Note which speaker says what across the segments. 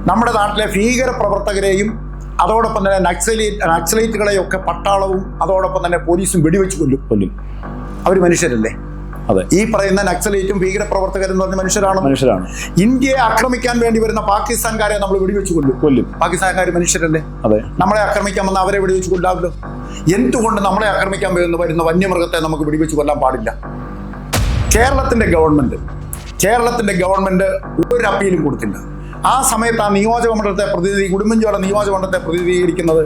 Speaker 1: നമ്മുടെ നാട്ടിലെ ഭീകര പ്രവർത്തകരെയും അതോടൊപ്പം തന്നെ നക്സലൈറ്റുകളെയും ഒക്കെ പട്ടാളവും അതോടൊപ്പം തന്നെ പോലീസും വെടിവെച്ച് കൊല്ലും. അവർ മനുഷ്യരല്ലേ?
Speaker 2: അതെ.
Speaker 1: ഈ പറയുന്ന നക്സലൈറ്റും ഭീകര പ്രവർത്തകരെന്ന് പറഞ്ഞ മനുഷ്യരാണ്. ഇന്ത്യയെ ആക്രമിക്കാൻ വേണ്ടി വരുന്ന പാകിസ്ഥാൻകാരെ നമ്മൾ വെടിവെച്ച് കൊല്ലും. പാകിസ്ഥാൻകാർ മനുഷ്യരല്ലേ?
Speaker 2: അതെ.
Speaker 1: നമ്മളെ ആക്രമിക്കാൻ വന്ന അവരെ വെടിവെച്ച് കൊല്ലാമല്ലോ. എന്തുകൊണ്ട് നമ്മളെ ആക്രമിക്കാൻ വരുന്ന വന്യമൃഗത്തെ നമുക്ക് വെടിവെച്ച് കൊല്ലാൻ പാടില്ല? കേരളത്തിന്റെ ഗവൺമെന്റ് ഒരു അപ്പീലും കൊടുത്തില്ല. ആ സമയത്ത് ആ ഉടുമ്പൻചോല നിയോജകമണ്ഡലത്തെ പ്രതിനിധീകരിക്കുന്നത്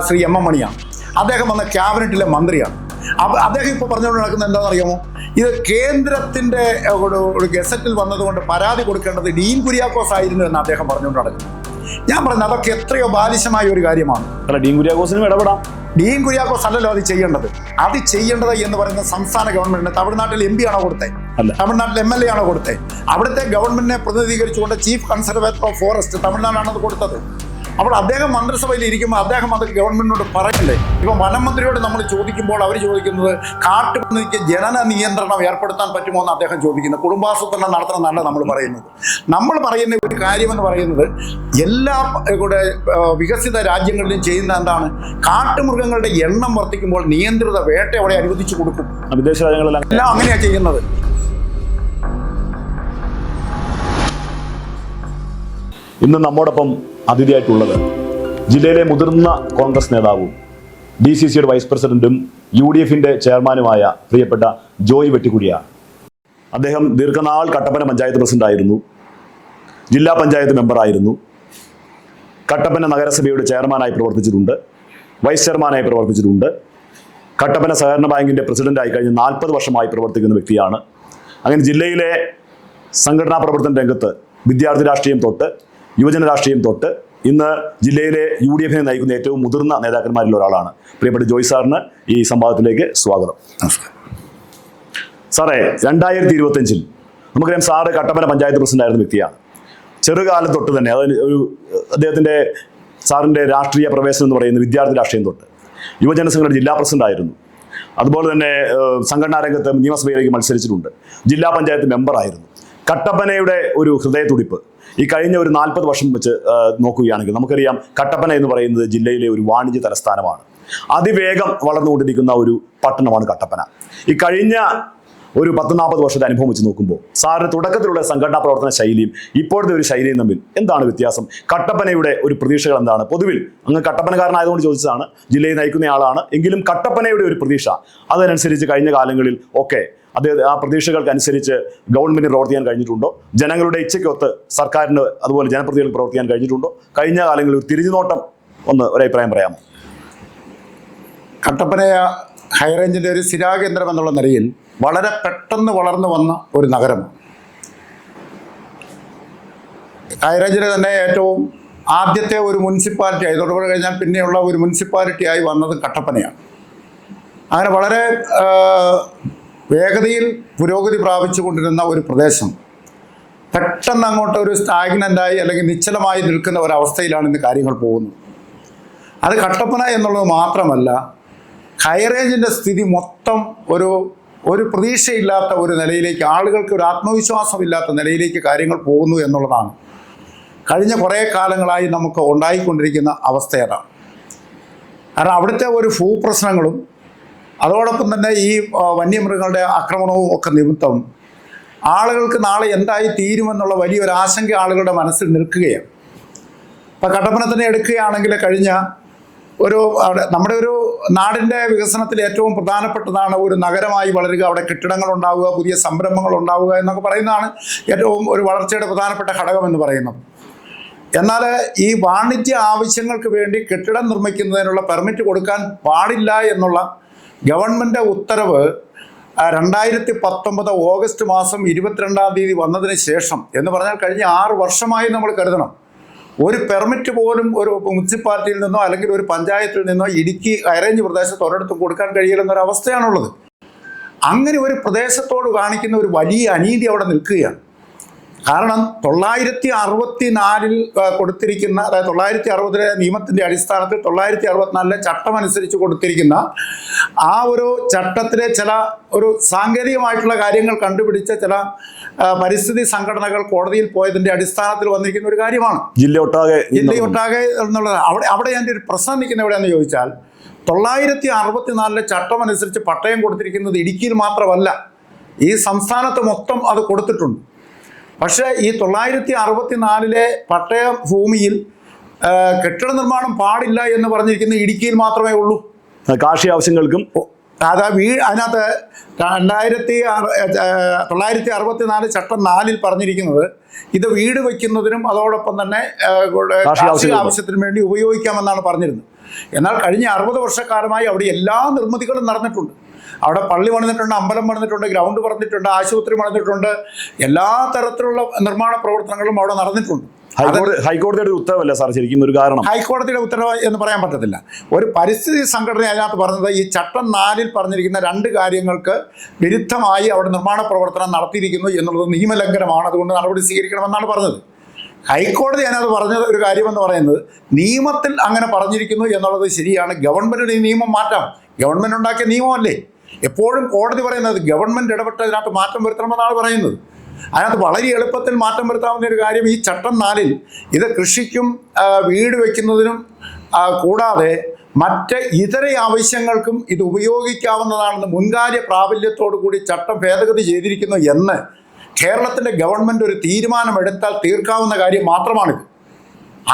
Speaker 1: ശ്രീ എം മണിയാണ്. അദ്ദേഹം വന്ന ക്യാബിനറ്റിലെ മന്ത്രിയാണ്. അദ്ദേഹം ഇപ്പോൾ പറഞ്ഞുകൊണ്ട് നടക്കുന്നത് എന്താണെന്ന് അറിയാമോ? ഇത് കേന്ദ്രത്തിന്റെ ഒരു ഗസറ്റിൽ വന്നതുകൊണ്ട് പരാതി കൊടുക്കേണ്ടത് ഡീൻ കുര്യാക്കോസ് ആയിരുന്നു എന്ന് അദ്ദേഹം പറഞ്ഞുകൊണ്ട് നടക്കുന്നു. ഞാൻ പറഞ്ഞത് അതൊക്കെ എത്രയോ ബാലിശമായ ഒരു കാര്യമാണ്.
Speaker 2: ഡീൻ കുര്യാക്കോസിനും ഇടപെടാം.
Speaker 1: ഡീൻ കുര്യാക്കോസ് അല്ലല്ലോ അത് ചെയ്യേണ്ടത് എന്ന് പറയുന്നത് സംസ്ഥാന ഗവൺമെന്റിന്. തമിഴ്നാട്ടിൽ MP ആണോ കൊടുത്തേ? തമിഴ്നാട്ടിൽ MLA ആണോ കൊടുത്തേ? അവിടുത്തെ ഗവൺമെന്റിനെ പ്രതിനിധീകരിച്ചുകൊണ്ട് ചീഫ് കൺസർവേറ്റർ ഓഫ് ഫോറസ്റ്റ് തമിഴ്നാടാണ് അത് കൊടുത്തത്. അപ്പോൾ അദ്ദേഹം മന്ത്രിസഭയിൽ ഇരിക്കുമ്പോൾ അദ്ദേഹം അത് ഗവൺമെന്റിനോട് പറയണ്ടേ? ഇപ്പം വനം മന്ത്രിയോട് നമ്മൾ ചോദിക്കുമ്പോൾ അവർ ചോദിക്കുന്നത് കാട്ടുപന്നിക്ക് ജനന നിയന്ത്രണം ഏർപ്പെടുത്താൻ പറ്റുമോ എന്ന് അദ്ദേഹം ചോദിക്കുന്നത്. കുടുംബാസൂത്രണം നടത്തണമെന്നല്ല നമ്മൾ പറയുന്ന ഒരു കാര്യമെന്ന് പറയുന്നത് എല്ലാ വികസിത രാജ്യങ്ങളിലും ചെയ്യുന്ന എന്താണ്? കാട്ടുമൃഗങ്ങളുടെ എണ്ണം വർദ്ധിക്കുമ്പോൾ നിയന്ത്രിത വേട്ട അവിടെ അനുവദിച്ചു കൊടുക്കും.
Speaker 2: വിദേശ രാജ്യങ്ങളെല്ലാം
Speaker 1: എല്ലാം അങ്ങനെയാണ് ചെയ്യുന്നത്.
Speaker 2: ഇന്ന് നമ്മോടൊപ്പം അതിഥിയായിട്ടുള്ളത് ജില്ലയിലെ മുതിർന്ന കോൺഗ്രസ് നേതാവും DCCയുടെ വൈസ് പ്രസിഡന്റും UDFന്റെ ചെയർമാനുമായ പ്രിയപ്പെട്ട ജോയ് വെട്ടിക്കുടിയാണ്. അദ്ദേഹം ദീർഘനാൾ കട്ടപ്പന പഞ്ചായത്ത് പ്രസിഡന്റായിരുന്നു, ജില്ലാ പഞ്ചായത്ത് മെമ്പറായിരുന്നു, കട്ടപ്പന നഗരസഭയുടെ ചെയർമാനായി പ്രവർത്തിച്ചിട്ടുണ്ട്, വൈസ് ചെയർമാനായി പ്രവർത്തിച്ചിട്ടുണ്ട്, കട്ടപ്പന സഹകരണ ബാങ്കിന്റെ പ്രസിഡന്റായി കഴിഞ്ഞ് 40 വർഷമായി പ്രവർത്തിക്കുന്ന വ്യക്തിയാണ്. അങ്ങനെ ജില്ലയിലെ സംഘടനാ പ്രവർത്തന രംഗത്ത് വിദ്യാർത്ഥി രാഷ്ട്രീയം തൊട്ട് യുവജന രാഷ്ട്രീയം തൊട്ട് ഇന്ന് ജില്ലയിലെ UDFനെ നയിക്കുന്ന ഏറ്റവും മുതിർന്ന നേതാക്കന്മാരിൽ ഒരാളാണ്. പ്രിയപ്പെട്ട ജോയ് സാറിന് ഈ സംവാദത്തിലേക്ക് സ്വാഗതം. സാറേ, 2025 നമുക്കറിയാം സാറ് കട്ടപ്പന പഞ്ചായത്ത് പ്രസിഡന്റായിരുന്ന വ്യക്തിയാണ്. ചെറുകാലം തൊട്ട് തന്നെ അദ്ദേഹത്തിൻ്റെ സാറിൻ്റെ രാഷ്ട്രീയ പ്രവേശനം എന്ന് പറയുന്നത് വിദ്യാർത്ഥി രാഷ്ട്രീയം തൊട്ട് യുവജന സംഘടന ജില്ലാ പ്രസിഡന്റായിരുന്നു. അതുപോലെ തന്നെ സംഘടനാ രംഗത്ത് നിയമസഭയിലേക്ക് മത്സരിച്ചിട്ടുണ്ട്, ജില്ലാ പഞ്ചായത്ത് മെമ്പറായിരുന്നു. കട്ടപ്പനയുടെ ഒരു ഹൃദയത്തുടിപ്പ് ഈ കഴിഞ്ഞ ഒരു 40 വർഷം വെച്ച് നോക്കുകയാണെങ്കിൽ നമുക്കറിയാം കട്ടപ്പന എന്ന് പറയുന്നത് ജില്ലയിലെ ഒരു വാണിജ്യ തലസ്ഥാനമാണ്. അതിവേഗം വളർന്നുകൊണ്ടിരിക്കുന്ന ഒരു പട്ടണമാണ് കട്ടപ്പന. ഈ കഴിഞ്ഞ ഒരു 10-40 വർഷത്തെ അനുഭവം വെച്ച് നോക്കുമ്പോൾ സാറിന് തുടക്കത്തിലുള്ള സംഘടനാ പ്രവർത്തന ശൈലിയും ഇപ്പോഴത്തെ ഒരു ശൈലിയും തമ്മിൽ എന്താണ് വ്യത്യാസം? കട്ടപ്പനയുടെ ഒരു പ്രതീക്ഷകൾ എന്താണ്? പൊതുവിൽ അങ്ങ് കട്ടപ്പനക്കാരനായതുകൊണ്ട് ചോദിച്ചതാണ്, ജില്ലയിൽ നയിക്കുന്ന ആളാണ് എങ്കിലും കട്ടപ്പനയുടെ ഒരു പ്രതീക്ഷ അതിനനുസരിച്ച് കഴിഞ്ഞ കാലങ്ങളിൽ ഒക്കെ ആ പ്രതീക്ഷകൾക്കനുസരിച്ച് ഗവൺമെന്റിന് പ്രവർത്തിക്കാൻ കഴിഞ്ഞിട്ടുണ്ടോ? ജനങ്ങളുടെ ഇച്ഛയ്ക്കൊത്ത് സർക്കാരിന് അതുപോലെ ജനപ്രതിനിധികൾക്ക് പ്രവർത്തിക്കാൻ കഴിഞ്ഞിട്ടുണ്ടോ? കഴിഞ്ഞ കാലങ്ങളിൽ ഒരു തിരിഞ്ഞുനോട്ടം ഒരു അഭിപ്രായം പറയാമോ?
Speaker 1: കട്ടപ്പന ഹൈറേഞ്ചിൻ്റെ ഒരു സ്ഥിരാകേന്ദ്രം എന്നുള്ള നിലയിൽ വളരെ പെട്ടെന്ന് വളർന്നു വന്ന ഒരു നഗരമാണ്. ഹൈറേഞ്ചിലെ തന്നെ ഏറ്റവും ആദ്യത്തെ ഒരു മുനിസിപ്പാലിറ്റിയായി, തൊടുപുഴ കഴിഞ്ഞാൽ പിന്നെയുള്ള ഒരു മുനിസിപ്പാലിറ്റിയായി വന്നത് കട്ടപ്പനയാണ്. അങ്ങനെ വളരെ വേഗതയിൽ പുരോഗതി പ്രാപിച്ചു കൊണ്ടിരുന്ന ഒരു പ്രദേശം പെട്ടെന്ന് അങ്ങോട്ട് ഒരു സ്റ്റാഗ്നൻ്റായി അല്ലെങ്കിൽ നിശ്ചലമായി നിൽക്കുന്ന ഒരവസ്ഥയിലാണ് ഇന്ന് കാര്യങ്ങൾ പോകുന്നത്. അത് കട്ടപ്പന എന്നുള്ളത് മാത്രമല്ല, ഹൈറേഞ്ചിൻ്റെ സ്ഥിതി മൊത്തം ഒരു പ്രതീക്ഷയില്ലാത്ത ഒരു നിലയിലേക്ക്, ആളുകൾക്ക് ഒരു ആത്മവിശ്വാസമില്ലാത്ത നിലയിലേക്ക് കാര്യങ്ങൾ പോകുന്നു എന്നുള്ളതാണ് കഴിഞ്ഞ കുറേ കാലങ്ങളായി നമുക്ക് ഉണ്ടായിക്കൊണ്ടിരിക്കുന്ന അവസ്ഥയാണ്. കാരണം അവിടുത്തെ ഒരു ഭൂപ്രശ്നങ്ങളും അതോടൊപ്പം തന്നെ ഈ വന്യമൃഗങ്ങളുടെ ആക്രമണവും ഒക്കെ നിമിത്തം ആളുകൾക്ക് നാളെ എന്തായി തീരുമെന്നുള്ള വലിയൊരു ആശങ്ക ആളുകളുടെ മനസ്സിൽ നിൽക്കുകയാണ്. ഇപ്പം കട്ടപ്പന തന്നെ എടുക്കുകയാണെങ്കിൽ കഴിഞ്ഞ നമ്മുടെ ഒരു നാടിൻ്റെ വികസനത്തിൽ ഏറ്റവും പ്രധാനപ്പെട്ടതാണ് ഒരു നഗരമായി വളരുക, അവിടെ കെട്ടിടങ്ങൾ ഉണ്ടാവുക, പുതിയ സംരംഭങ്ങൾ ഉണ്ടാവുക എന്നൊക്കെ പറയുന്നതാണ് ഏറ്റവും ഒരു വളർച്ചയുടെ പ്രധാനപ്പെട്ട ഘടകമെന്ന് പറയുന്നത്. എന്നാൽ ഈ വാണിജ്യ ആവശ്യങ്ങൾക്ക് വേണ്ടി കെട്ടിടം നിർമ്മിക്കുന്നതിനുള്ള പെർമിറ്റ് കൊടുക്കാൻ പാടില്ല എന്നുള്ള ഗവൺമെൻറ് ഉത്തരവ് 2019 ഓഗസ്റ്റ് മാസം 22-ാം തീയതി വന്നതിന് ശേഷം എന്ന് പറഞ്ഞാൽ കഴിഞ്ഞ 6 വർഷമായി നമ്മൾ കരുതണം. ഒരു പെർമിറ്റ് പോലും ഒരു മുനിസിപ്പാലിറ്റിയിൽ നിന്നോ അല്ലെങ്കിൽ ഒരു പഞ്ചായത്തിൽ നിന്നോ ഇടുക്കി ഹൈറേഞ്ച് പ്രദേശത്ത് ഒരിടത്തും കൊടുക്കാൻ കഴിയില്ലെന്നൊരവസ്ഥയാണുള്ളത്. അങ്ങനെ ഒരു പ്രദേശത്തോട് കാണിക്കുന്ന ഒരു വലിയ അനീതി അവിടെ നിൽക്കുകയാണ്. കാരണം 964 കൊടുത്തിരിക്കുന്ന, അതായത് 960 നിയമത്തിൻ്റെ അടിസ്ഥാനത്തിൽ 964 ചട്ടമനുസരിച്ച് കൊടുത്തിരിക്കുന്ന ആ ഒരു ചട്ടത്തിലെ ചില ഒരു സാങ്കേതികമായിട്ടുള്ള കാര്യങ്ങൾ കണ്ടുപിടിച്ച ചില പരിസ്ഥിതി സംഘടനകൾ കോടതിയിൽ പോയതിൻ്റെ അടിസ്ഥാനത്തിൽ വന്നിരിക്കുന്ന ഒരു കാര്യമാണ്. ജില്ലയൊട്ടാകെ എന്നുള്ളത്. അവിടെ എൻ്റെ ഒരു പ്രശ്നം നിൽക്കുന്ന എവിടെയാണെന്ന് ചോദിച്ചാൽ 964 ചട്ടമനുസരിച്ച് പട്ടയം കൊടുത്തിരിക്കുന്നത് ഇടുക്കിയിൽ മാത്രമല്ല, ഈ സംസ്ഥാനത്ത് മൊത്തം അത് കൊടുത്തിട്ടുണ്ട്. പക്ഷേ ഈ 964 പട്ടയ ഭൂമിയിൽ കെട്ടിട നിർമ്മാണം പാടില്ല എന്ന് പറഞ്ഞിരിക്കുന്നത് ഇടുക്കിയിൽ മാത്രമേ ഉള്ളൂ.
Speaker 2: കാർഷിക ആവശ്യങ്ങൾക്കും
Speaker 1: അതിനകത്ത് 964 ചട്ടം 4 പറഞ്ഞിരിക്കുന്നത് ഇത് വീട് വയ്ക്കുന്നതിനും അതോടൊപ്പം തന്നെ കാർഷിക ആവശ്യത്തിനും വേണ്ടി ഉപയോഗിക്കാമെന്നാണ് പറഞ്ഞിരുന്നത്. എന്നാൽ കഴിഞ്ഞ 60 വർഷക്കാലമായി അവിടെ എല്ലാ നിർമ്മിതികളും നടന്നിട്ടുണ്ട്. അവിടെ പള്ളി പണിതിട്ടുണ്ട്, അമ്പലം പണിതിട്ടുണ്ട്, ഗ്രൗണ്ട് പണിതിട്ടുണ്ട്, ആശുപത്രി പണിതിട്ടുണ്ട്, എല്ലാ തരത്തിലുള്ള നിർമ്മാണ പ്രവർത്തനങ്ങളും അവിടെ നടന്നിട്ടുണ്ട്.
Speaker 2: ഹൈക്കോടതിയുടെ ഉത്തരവല്ല സാർ ശരിക്കും ഒരു കാരണം?
Speaker 1: ഹൈക്കോടതിയുടെ ഉത്തരവ് എന്ന് പറയാൻ പറ്റത്തില്ല. ഒരു പരിസ്ഥിതി സംഘടന അതിനകത്ത് പറഞ്ഞത് ഈ ചട്ടം 4 പറഞ്ഞിരിക്കുന്ന 2 കാര്യങ്ങൾക്ക് വിരുദ്ധമായി അവിടെ നിർമ്മാണ പ്രവർത്തനം നടത്തിയിരിക്കുന്നു എന്നുള്ളത് നിയമലംഘനമാണ്, അതുകൊണ്ട് നടപടി സ്വീകരിക്കണമെന്നാണ് പറഞ്ഞത്. ഹൈക്കോടതി അതിനകത്ത് പറഞ്ഞത് ഒരു കാര്യമെന്ന് പറയുന്നത് നിയമത്തിൽ അങ്ങനെ പറഞ്ഞിരിക്കുന്നു എന്നുള്ളത് ശരിയാണ്, ഗവൺമെൻറ്റിന് ഈ നിയമം മാറ്റാം, ഗവൺമെൻറ് ഉണ്ടാക്കിയ നിയമമല്ലേ. എപ്പോഴും കോടതി പറയുന്നത് ഗവൺമെൻറ് ഇടപെട്ട് അതിനകത്ത് മാറ്റം വരുത്തണമെന്നാണ് പറയുന്നത്. അതിനകത്ത് വളരെ എളുപ്പത്തിൽ മാറ്റം വരുത്താവുന്ന ഒരു കാര്യം ഈ ചട്ടം 4 ഇത് കൃഷിക്കും വീട് വയ്ക്കുന്നതിനും കൂടാതെ മറ്റ് ഇതര ആവശ്യങ്ങൾക്കും ഇത് ഉപയോഗിക്കാവുന്നതാണെന്ന് മുൻകാര്യ പ്രാബല്യത്തോടു കൂടി ചട്ടം ഭേദഗതി ചെയ്തിരിക്കുന്നു എന്ന് കേരളത്തിൻ്റെ ഗവൺമെൻറ് ഒരു തീരുമാനമെടുത്താൽ തീർക്കാവുന്ന കാര്യം മാത്രമാണിത്.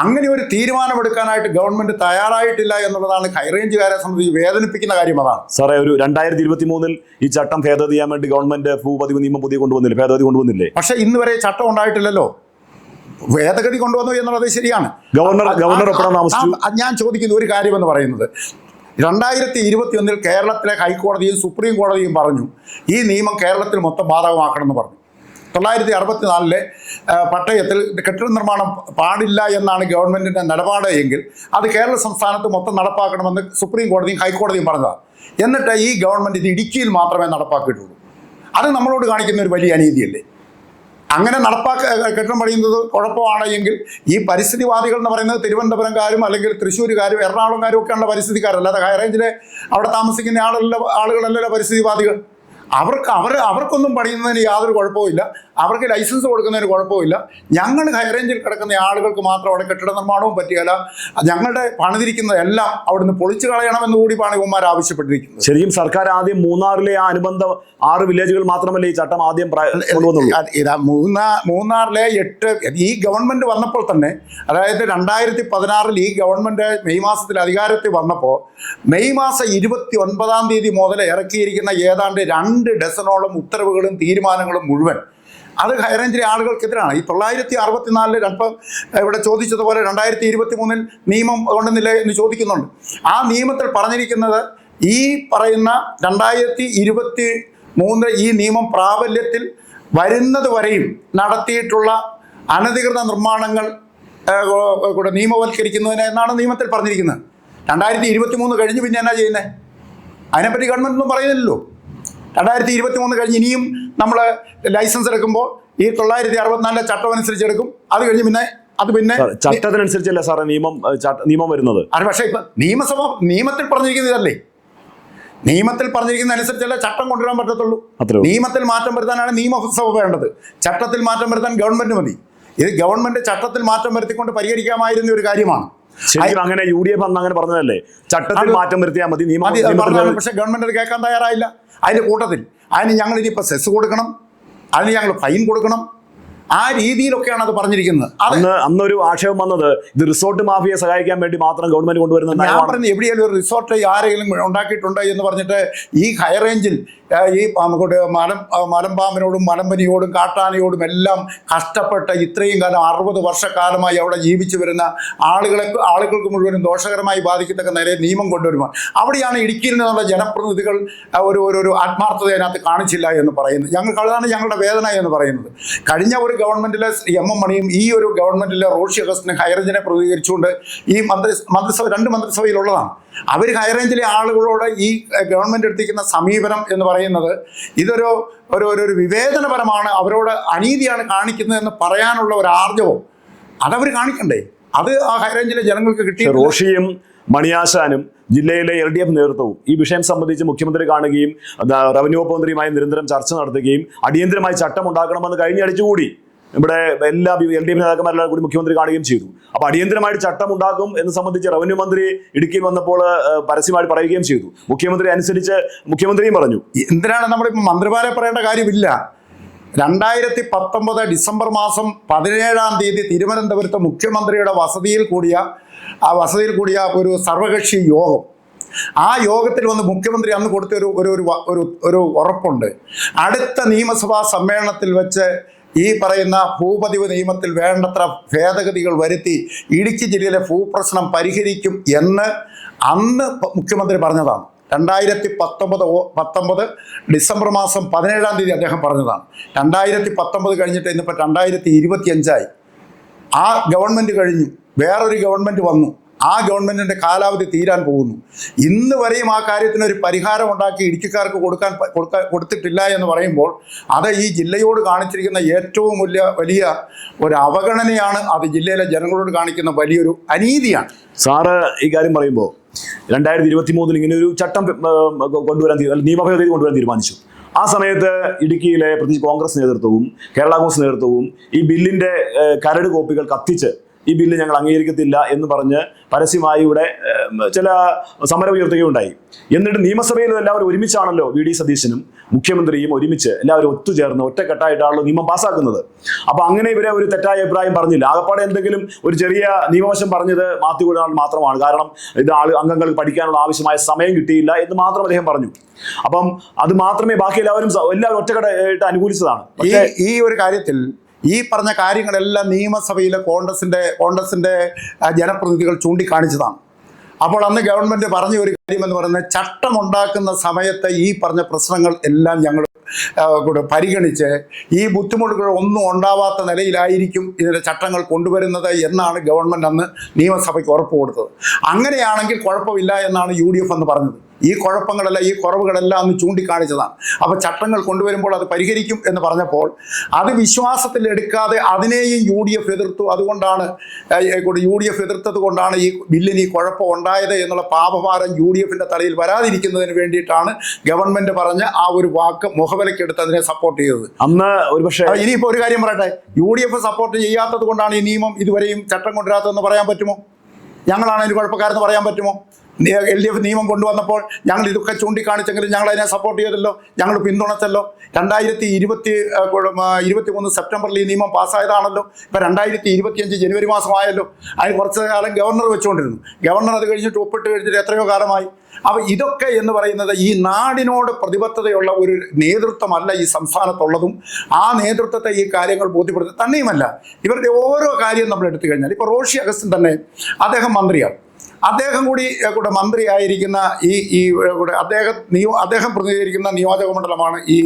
Speaker 1: അങ്ങനെ ഒരു തീരുമാനമെടുക്കാനായിട്ട് ഗവൺമെൻറ് തയ്യാറായിട്ടില്ല എന്നുള്ളതാണ് ഹൈറേഞ്ചുകാരെ സംബന്ധിച്ച് വേദനിപ്പിക്കുന്ന കാര്യം. അതാണ്
Speaker 2: സാറേ, ഒരു 2023 ഈ ചട്ടം ഭേദഗതി ചെയ്യാൻ വേണ്ടി ഗവൺമെന്റ് ഭൂപതിവ് നിയമം പുതിയ കൊണ്ടുവന്നില്ലേ, ഭേദഗതി കൊണ്ടുവന്നില്ലേ?
Speaker 1: പക്ഷേ ഇന്ന് വരെ ചട്ടം ഉണ്ടായിട്ടില്ലല്ലോ. ഭേദഗതി കൊണ്ടുവന്നു എന്നുള്ളത് ശരിയാണ്.
Speaker 2: ഗവർണർ ഒപ്പിടാൻ താമസിച്ചു.
Speaker 1: ഞാൻ ചോദിക്കുന്ന ഒരു കാര്യമെന്ന് പറയുന്നത് 2021 കേരളത്തിലെ ഹൈക്കോടതിയും സുപ്രീം കോടതിയും പറഞ്ഞു ഈ നിയമം കേരളത്തിൽ മൊത്തം ബാധകമാക്കണമെന്ന് പറഞ്ഞു. 964 പട്ടയത്തിൽ കെട്ടിട നിർമ്മാണം പാടില്ല എന്നാണ് ഗവൺമെൻറ്റിൻ്റെ നിലപാട് എങ്കിൽ അത് കേരള സംസ്ഥാനത്ത് മൊത്തം നടപ്പാക്കണമെന്ന് സുപ്രീം കോടതിയും ഹൈക്കോടതിയും പറഞ്ഞതാണ്. എന്നിട്ട് ഈ ഗവൺമെൻറ് ഇത് ഇടുക്കിയിൽ മാത്രമേ നടപ്പാക്കിയിട്ടുള്ളൂ. അത് നമ്മളോട് കാണിക്കുന്ന ഒരു വലിയ അനീതിയല്ലേ? അങ്ങനെ കെട്ടിടം പണിയുന്നത് കുഴപ്പമാണ് എങ്കിൽ ഈ പരിസ്ഥിതിവാദികൾ എന്ന് പറയുന്നത് തിരുവനന്തപുരംകാരും അല്ലെങ്കിൽ തൃശ്ശൂരുകാരും എറണാകുളംകാരും ഒക്കെയുള്ള പരിസ്ഥിതിക്കാരല്ലാതെ ഹൈറേഞ്ചിലെ അവിടെ താമസിക്കുന്ന ആളുകളല്ലല്ലോ പരിസ്ഥിതിവാദികൾ. അവർക്കൊന്നും പണിയുന്നതിന് യാതൊരു കുഴപ്പമില്ല, അവർക്ക് ലൈസൻസ് കൊടുക്കുന്നതിന് കുഴപ്പമില്ല. ഞങ്ങൾ ഹൈറേഞ്ചിൽ കിടക്കുന്ന ആളുകൾക്ക് മാത്രം അവിടെ കെട്ടിട നിർമ്മാണവും പറ്റിയല്ല, ഞങ്ങളുടെ പണിതിരിക്കുന്നതെല്ലാം അവിടുന്ന് പൊളിച്ചു കളയണമെന്ന് കൂടി പണികുമാർ ആവശ്യപ്പെട്ടിരിക്കുന്നത്.
Speaker 2: ശരിക്കും സർക്കാർ ആദ്യം മൂന്നാറിലെ അനുബന്ധ 6 വില്ലേജുകൾ മാത്രമല്ല ഈ ചട്ടം ആദ്യം
Speaker 1: മൂന്നാറിലെ 8 ഈ ഗവൺമെൻറ് വന്നപ്പോൾ തന്നെ, അതായത് 2016 ഈ ഗവൺമെൻറ് മെയ് മാസത്തിൽ അധികാരത്തിൽ വന്നപ്പോൾ മെയ് മാസം 29-ാം തീയതി മുതൽ ഇറക്കിയിരിക്കുന്ന ഏതാണ്ട് 2 ഡസനോളം ഉത്തരവുകളും തീരുമാനങ്ങളും മുഴുവൻ അത് ഹൈറേഞ്ചിലെ ആളുകൾക്കെതിരാണ്. ഈ 964 അപ്പം ഇവിടെ ചോദിച്ചതുപോലെ 2023 നിയമം കൊണ്ടുവന്നില്ലേ എന്ന് ചോദിക്കുന്നുണ്ട്. ആ നിയമത്തിൽ പറഞ്ഞിരിക്കുന്നത് ഈ പറയുന്ന 2023 ഈ നിയമം പ്രാബല്യത്തിൽ വരുന്നത് വരെയും നടത്തിയിട്ടുള്ള അനധികൃത നിർമ്മാണങ്ങൾ കൂടെ നിയമവൽക്കരിക്കുന്നതിന് എന്നാണ് നിയമത്തിൽ പറഞ്ഞിരിക്കുന്നത്. 2023 കഴിഞ്ഞ് പിന്നെ എന്നാ ചെയ്യുന്നത്? അതിനെപ്പറ്റി ഗവൺമെൻറ് ഒന്നും പറയുന്നില്ലല്ലോ. 2023 കഴിഞ്ഞ് ഇനിയും നമ്മൾ ലൈസൻസ് എടുക്കുമ്പോൾ ഈ 964 ചട്ടം അനുസരിച്ച് എടുക്കും. അത് കഴിഞ്ഞ് പിന്നെ
Speaker 2: ചട്ടത്തിനനുസരിച്ചല്ല സാറേ നിയമം വരുന്നത്.
Speaker 1: അത് പക്ഷേ ഇപ്പം നിയമത്തിൽ പറഞ്ഞിരിക്കുന്നതല്ലേ, നിയമത്തിൽ പറഞ്ഞിരിക്കുന്ന അനുസരിച്ചല്ലേ ചട്ടം കൊണ്ടുവരാൻ പറ്റത്തുള്ളൂ. നിയമത്തിൽ മാറ്റം വരുത്താനാണ് നിയമസഭ വേണ്ടത്, ചട്ടത്തിൽ മാറ്റം വരുത്താൻ ഗവൺമെൻറ് മതി. ഇത് ഗവൺമെൻറ് ചട്ടത്തിൽ മാറ്റം വരുത്തിക്കൊണ്ട് പരിഹരിക്കാമായിരുന്ന ഒരു കാര്യമാണ്.
Speaker 2: ശരിക്കും അങ്ങനെ UDF അന്ന് അങ്ങനെ പറഞ്ഞതല്ലേ, ചട്ടത്തിൽ മാറ്റം വരുത്തിയാൽ മതി.
Speaker 1: പക്ഷേ ഗവൺമെൻറ് അത് കേൾക്കാൻ തയ്യാറായില്ല. അതിൻ്റെ കൂട്ടത്തിൽ അതിന് ഞങ്ങൾ ഇനിയിപ്പോൾ സെസ് കൊടുക്കണം, അതിന് ഞങ്ങൾ ഫൈൻ കൊടുക്കണം, ആ രീതിയിലൊക്കെയാണ് അത് പറഞ്ഞിരിക്കുന്നത്.
Speaker 2: അന്നൊരു ആക്ഷേപം വന്നത് ഇത് റിസോർട്ട് മാഫിയെ സഹായിക്കാൻ വേണ്ടി മാത്രം ഗവൺമെന്റ് കൊണ്ടുവരുന്നത്.
Speaker 1: ഞാൻ പറയുന്നത് എവിടെയെങ്കിലും ഒരു റിസോർട്ട് ആരെങ്കിലും ഉണ്ടാക്കിയിട്ടുണ്ട് എന്ന് പറഞ്ഞിട്ട് ഈ ഹൈറേഞ്ചിൽ ഈ മലമ്പാമ്പിനോടും മലമ്പനിയോടും കാട്ടാനയോടും എല്ലാം കഷ്ടപ്പെട്ട് ഇത്രയും കാലം 60 വർഷക്കാലമായി അവിടെ ജീവിച്ചു വരുന്ന ആളുകൾക്ക് മുഴുവനും ദോഷകരമായി ബാധിക്കത്തക്ക നിലയിൽ നിയമം കൊണ്ടുവരുമ്പോൾ അവിടെയാണ് ഇടുക്കിയിൽ നിന്നുള്ള ജനപ്രതിനിധികൾ ഒരു ആത്മാർത്ഥത അതിനകത്ത് കാണിച്ചില്ല എന്ന് പറയുന്നത്. അതാണ് ഞങ്ങളുടെ വേദന എന്ന് പറയുന്നത്. കഴിഞ്ഞ ഒരു ഗവൺമെന്റിലെ എം എം മണിയും ഈ ഒരു ഗവൺമെന്റിലെ റോഷി അഗസ്റ്റിനും ഹൈറേഞ്ചിനെ പ്രതികരിച്ചുകൊണ്ട് ഈ മന്ത്രിസഭ 2 മന്ത്രിസഭയിലുള്ളതാണ്. അവർ ഹൈറേഞ്ചിലെ ആളുകളോട് ഈ ഗവൺമെന്റ് എടുത്തിരിക്കുന്ന സമീപനം എന്ന് പറയുന്നത് ഇതൊരു ഒരു വിവേചനപരമാണ്, അവരോട് അനീതിയാണ് കാണിക്കുന്നത് എന്ന് പറയാനുള്ള ഒരു ആർജവം അതവർ കാണിക്കണ്ടേ? അത് ആ ഹൈറേഞ്ചിലെ ജനങ്ങൾക്ക് കിട്ടിയ
Speaker 2: റോഷിയും മണിയാശാനും ജില്ലയിലെ LDF നേതൃത്വവും ഈ വിഷയം സംബന്ധിച്ച് മുഖ്യമന്ത്രി കാണുകയും റവന്യൂ വകുപ്പ് മന്ത്രിയുമായി നിരന്തരം ചർച്ച നടത്തുകയും അടിയന്തരമായി ചട്ടം ഉണ്ടാക്കണമെന്ന് കഴിഞ്ഞടിച്ചുകൂടി ഇവിടെ എല്ലാ LDF നേതാക്കന്മാരെല്ലാം കൂടി മുഖ്യമന്ത്രി കാണുകയും ചെയ്തു. അപ്പോൾ അടിയന്തരമായിട്ട് ചട്ടം ഉണ്ടാക്കും എന്ന് സംബന്ധിച്ച് റവന്യൂ മന്ത്രി ഇടുക്കിയിൽ വന്നപ്പോൾ പരസ്യമായിട്ട് പറയുകയും ചെയ്തു. മുഖ്യമന്ത്രി അനുസരിച്ച് മുഖ്യമന്ത്രയും പറഞ്ഞു.
Speaker 1: എന്തിനാണ് നമ്മളിപ്പോൾ മന്ത്രിമാരെ പറയേണ്ട കാര്യമില്ല. 2019 ഡിസംബർ മാസം 17-ാം തീയതി തിരുവനന്തപുരത്ത് മുഖ്യമന്ത്രിയുടെ വസതിയിൽ കൂടിയ ഒരു സർവകക്ഷി യോഗം. ആ യോഗത്തിൽ വന്ന് മുഖ്യമന്ത്രി അന്ന് കൊടുത്ത ഒരു ഉറപ്പുണ്ട്. അടുത്ത നിയമസഭാ സമ്മേളനത്തിൽ വെച്ച് ഈ പറയുന്ന ഭൂപതിവ് നിയമത്തിൽ വേണ്ടത്ര ഭേദഗതികൾ വരുത്തി ഇടുക്കി ജില്ലയിലെ ഭൂപ്രശ്നം പരിഹരിക്കും എന്ന് അന്ന് മുഖ്യമന്ത്രി പറഞ്ഞതാണ്. 2019 ഡിസംബർ മാസം 17-ാം തീയതി അദ്ദേഹം പറഞ്ഞതാണ്. 2019 കഴിഞ്ഞിട്ട് ഇന്നിപ്പോൾ 2025 ആ ഗവൺമെൻറ് കഴിഞ്ഞു, വേറൊരു ഗവൺമെൻറ് വന്നു. ആ ഗവൺമെൻറ്റിൻ്റെ കാലാവധി തീരാൻ പോകുന്നു. ഇന്ന് വരെയും ആ കാര്യത്തിനൊരു പരിഹാരം ഉണ്ടാക്കി ഇടുക്കിക്കാർക്ക് കൊടുത്തിട്ടില്ല എന്ന് പറയുമ്പോൾ അത് ഈ ജില്ലയോട് കാണിച്ചിരിക്കുന്ന ഏറ്റവും വലിയ ഒരു അവഗണനയാണ്. അത് ജില്ലയിലെ ജനങ്ങളോട് കാണിക്കുന്ന വലിയൊരു അനീതിയാണ്.
Speaker 2: സാറ് ഈ കാര്യം പറയുമ്പോൾ 2023 ഇങ്ങനെ ഒരു ചട്ടം നിയമ ഭേദഗതി കൊണ്ടുവരാൻ തീരുമാനിച്ചു. ആ സമയത്ത് ഇടുക്കിയിലെ പ്രത്യേകിച്ച് കോൺഗ്രസ് നേതൃത്വവും കേരള കോൺഗ്രസ് നേതൃത്വവും ഈ ബില്ലിന്റെ കരട് കോപ്പികൾ കത്തിച്ച് ഈ ബില്ല് ഞങ്ങൾ അംഗീകരിക്കത്തില്ല എന്ന് പറഞ്ഞ് പരസ്യമായി ഇവിടെ ചില സമരം ഉയർത്തുകയുണ്ടായി. എന്നിട്ട് നിയമസഭയിൽ എല്ലാവരും ഒരുമിച്ചാണല്ലോ VD സതീശനും മുഖ്യമന്ത്രിയും ഒരുമിച്ച് എല്ലാവരും ഒത്തുചേർന്ന് ഒറ്റക്കെട്ടായിട്ടാണല്ലോ നിയമം പാസ്സാക്കുന്നത്. അപ്പോൾ അങ്ങനെ ഇവരെ ഒരു തെറ്റായ അഭിപ്രായം പറഞ്ഞില്ല. ആകപ്പാടെ എന്തെങ്കിലും ഒരു ചെറിയ നിയമവശം പറഞ്ഞത് മാത്യു കുഴൽനാടൻ മാത്രമാണ്. കാരണം ഇത് അംഗങ്ങൾക്ക് പഠിക്കാനുള്ള ആവശ്യമായ സമയം കിട്ടിയില്ല എന്ന് മാത്രം അദ്ദേഹം പറഞ്ഞു. അപ്പം അത് മാത്രമേ ബാക്കി എല്ലാവരും ഒറ്റക്കെട്ടായിട്ട് അനുകൂലിച്ചതാണ്.
Speaker 1: ഈ ഒരു കാര്യത്തിൽ ഈ പറഞ്ഞ കാര്യങ്ങളെല്ലാം നിയമസഭയിലെ കോൺഗ്രസിൻ്റെ ജനപ്രതിനിധികൾ ചൂണ്ടിക്കാണിച്ചതാണ്. അപ്പോൾ അന്ന് ഗവൺമെൻറ് പറഞ്ഞ ഒരു കാര്യം എന്ന് പറയുന്നത് ചട്ടമുണ്ടാക്കുന്ന സമയത്ത് ഈ പറഞ്ഞ പ്രശ്നങ്ങൾ എല്ലാം ഞങ്ങൾ പരിഗണിച്ച് ഈ ബുദ്ധിമുട്ടുകൾ ഒന്നും ഉണ്ടാവാത്ത നിലയിലായിരിക്കും ഇതിൻ്റെ ചട്ടങ്ങൾ കൊണ്ടുവരുന്നത് എന്നാണ് ഗവൺമെൻറ് അന്ന് നിയമസഭയ്ക്ക് ഉറപ്പ് കൊടുത്തത്. അങ്ങനെയാണെങ്കിൽ കുഴപ്പമില്ല എന്നാണ് UDF അന്ന് പറഞ്ഞത്. ഈ കുറവുകളെല്ലാം അന്ന് ചൂണ്ടിക്കാണിച്ചതാണ്. അപ്പോൾ ചട്ടങ്ങൾ കൊണ്ടുവരുമ്പോൾ അത് പരിഹരിക്കും എന്ന് പറഞ്ഞപ്പോൾ അത് വിശ്വാസത്തിലെടുക്കാതെ അതിനെയും UDF എതിർത്തു. അതുകൊണ്ടാണ് UDF എതിർത്തത് കൊണ്ടാണ് ഈ ബില്ലിന് ഈ കുഴപ്പം ഉണ്ടായത് എന്നുള്ള പാപഭാരം UDFൻ്റെ തലയിൽ വരാതിരിക്കുന്നതിന് വേണ്ടിയിട്ടാണ് ഗവൺമെൻറ് പറഞ്ഞ ആ ഒരു വാക്ക് മുഖവിലക്കെടുത്ത് അതിനെ സപ്പോർട്ട് ചെയ്തത്.
Speaker 2: അന്ന് ഒരുപക്ഷെ
Speaker 1: ഇനിയിപ്പോൾ ഒരു കാര്യം പറയട്ടെ, UDF സപ്പോർട്ട് ചെയ്യാത്തത് കൊണ്ടാണ് ഈ നിയമം ഇതുവരെയും ചട്ടം കൊണ്ടുവരാത്തതെന്ന് പറയാൻ പറ്റുമോ? ഞങ്ങളാണ് അതിന് കുഴപ്പക്കാരെന്ന് പറയാൻ പറ്റുമോ? LDF നിയമം കൊണ്ടുവന്നപ്പോൾ ഞങ്ങൾ ഇതൊക്കെ ചൂണ്ടിക്കാണിച്ചെങ്കിലും ഞങ്ങൾ അതിനെ സപ്പോർട്ട് ചെയ്തല്ലോ, ഞങ്ങൾ പിന്തുണച്ചല്ലോ. 2023 സെപ്റ്റംബറിൽ ഈ നിയമം പാസ്സായതാണല്ലോ. ഇപ്പോൾ 2025 ജനുവരി മാസമായല്ലോ. അതിന് കുറച്ച് കാലം ഗവർണർ വെച്ചുകൊണ്ടിരുന്നു. ഗവർണർ അത് കഴിഞ്ഞിട്ട് ഒപ്പിട്ട് കഴിഞ്ഞിട്ട് എത്രയോ കാലമായി. അപ്പോൾ ഇതൊക്കെ എന്ന് പറയുന്നത് ഈ നാടിനോട് പ്രതിബദ്ധതയുള്ള ഒരു നേതൃത്വമല്ല ഈ സംസ്ഥാനത്തുള്ളതും. ആ നേതൃത്വത്തെ ഈ കാര്യങ്ങൾ ബോധ്യപ്പെടുത്തുക തന്നെയുമല്ല, ഇവരുടെ ഓരോ കാര്യം നമ്മൾ എടുത്തു കഴിഞ്ഞാൽ ഇപ്പോൾ റോഷി അഗസ്റ്റിൻ തന്നെ അദ്ദേഹം മന്ത്രിയാണ്. അദ്ദേഹം കൂടി മന്ത്രിയായിരിക്കുന്ന അദ്ദേഹം പ്രതിനിധീകരിക്കുന്ന നിയോജക മണ്ഡലമാണ് ഈ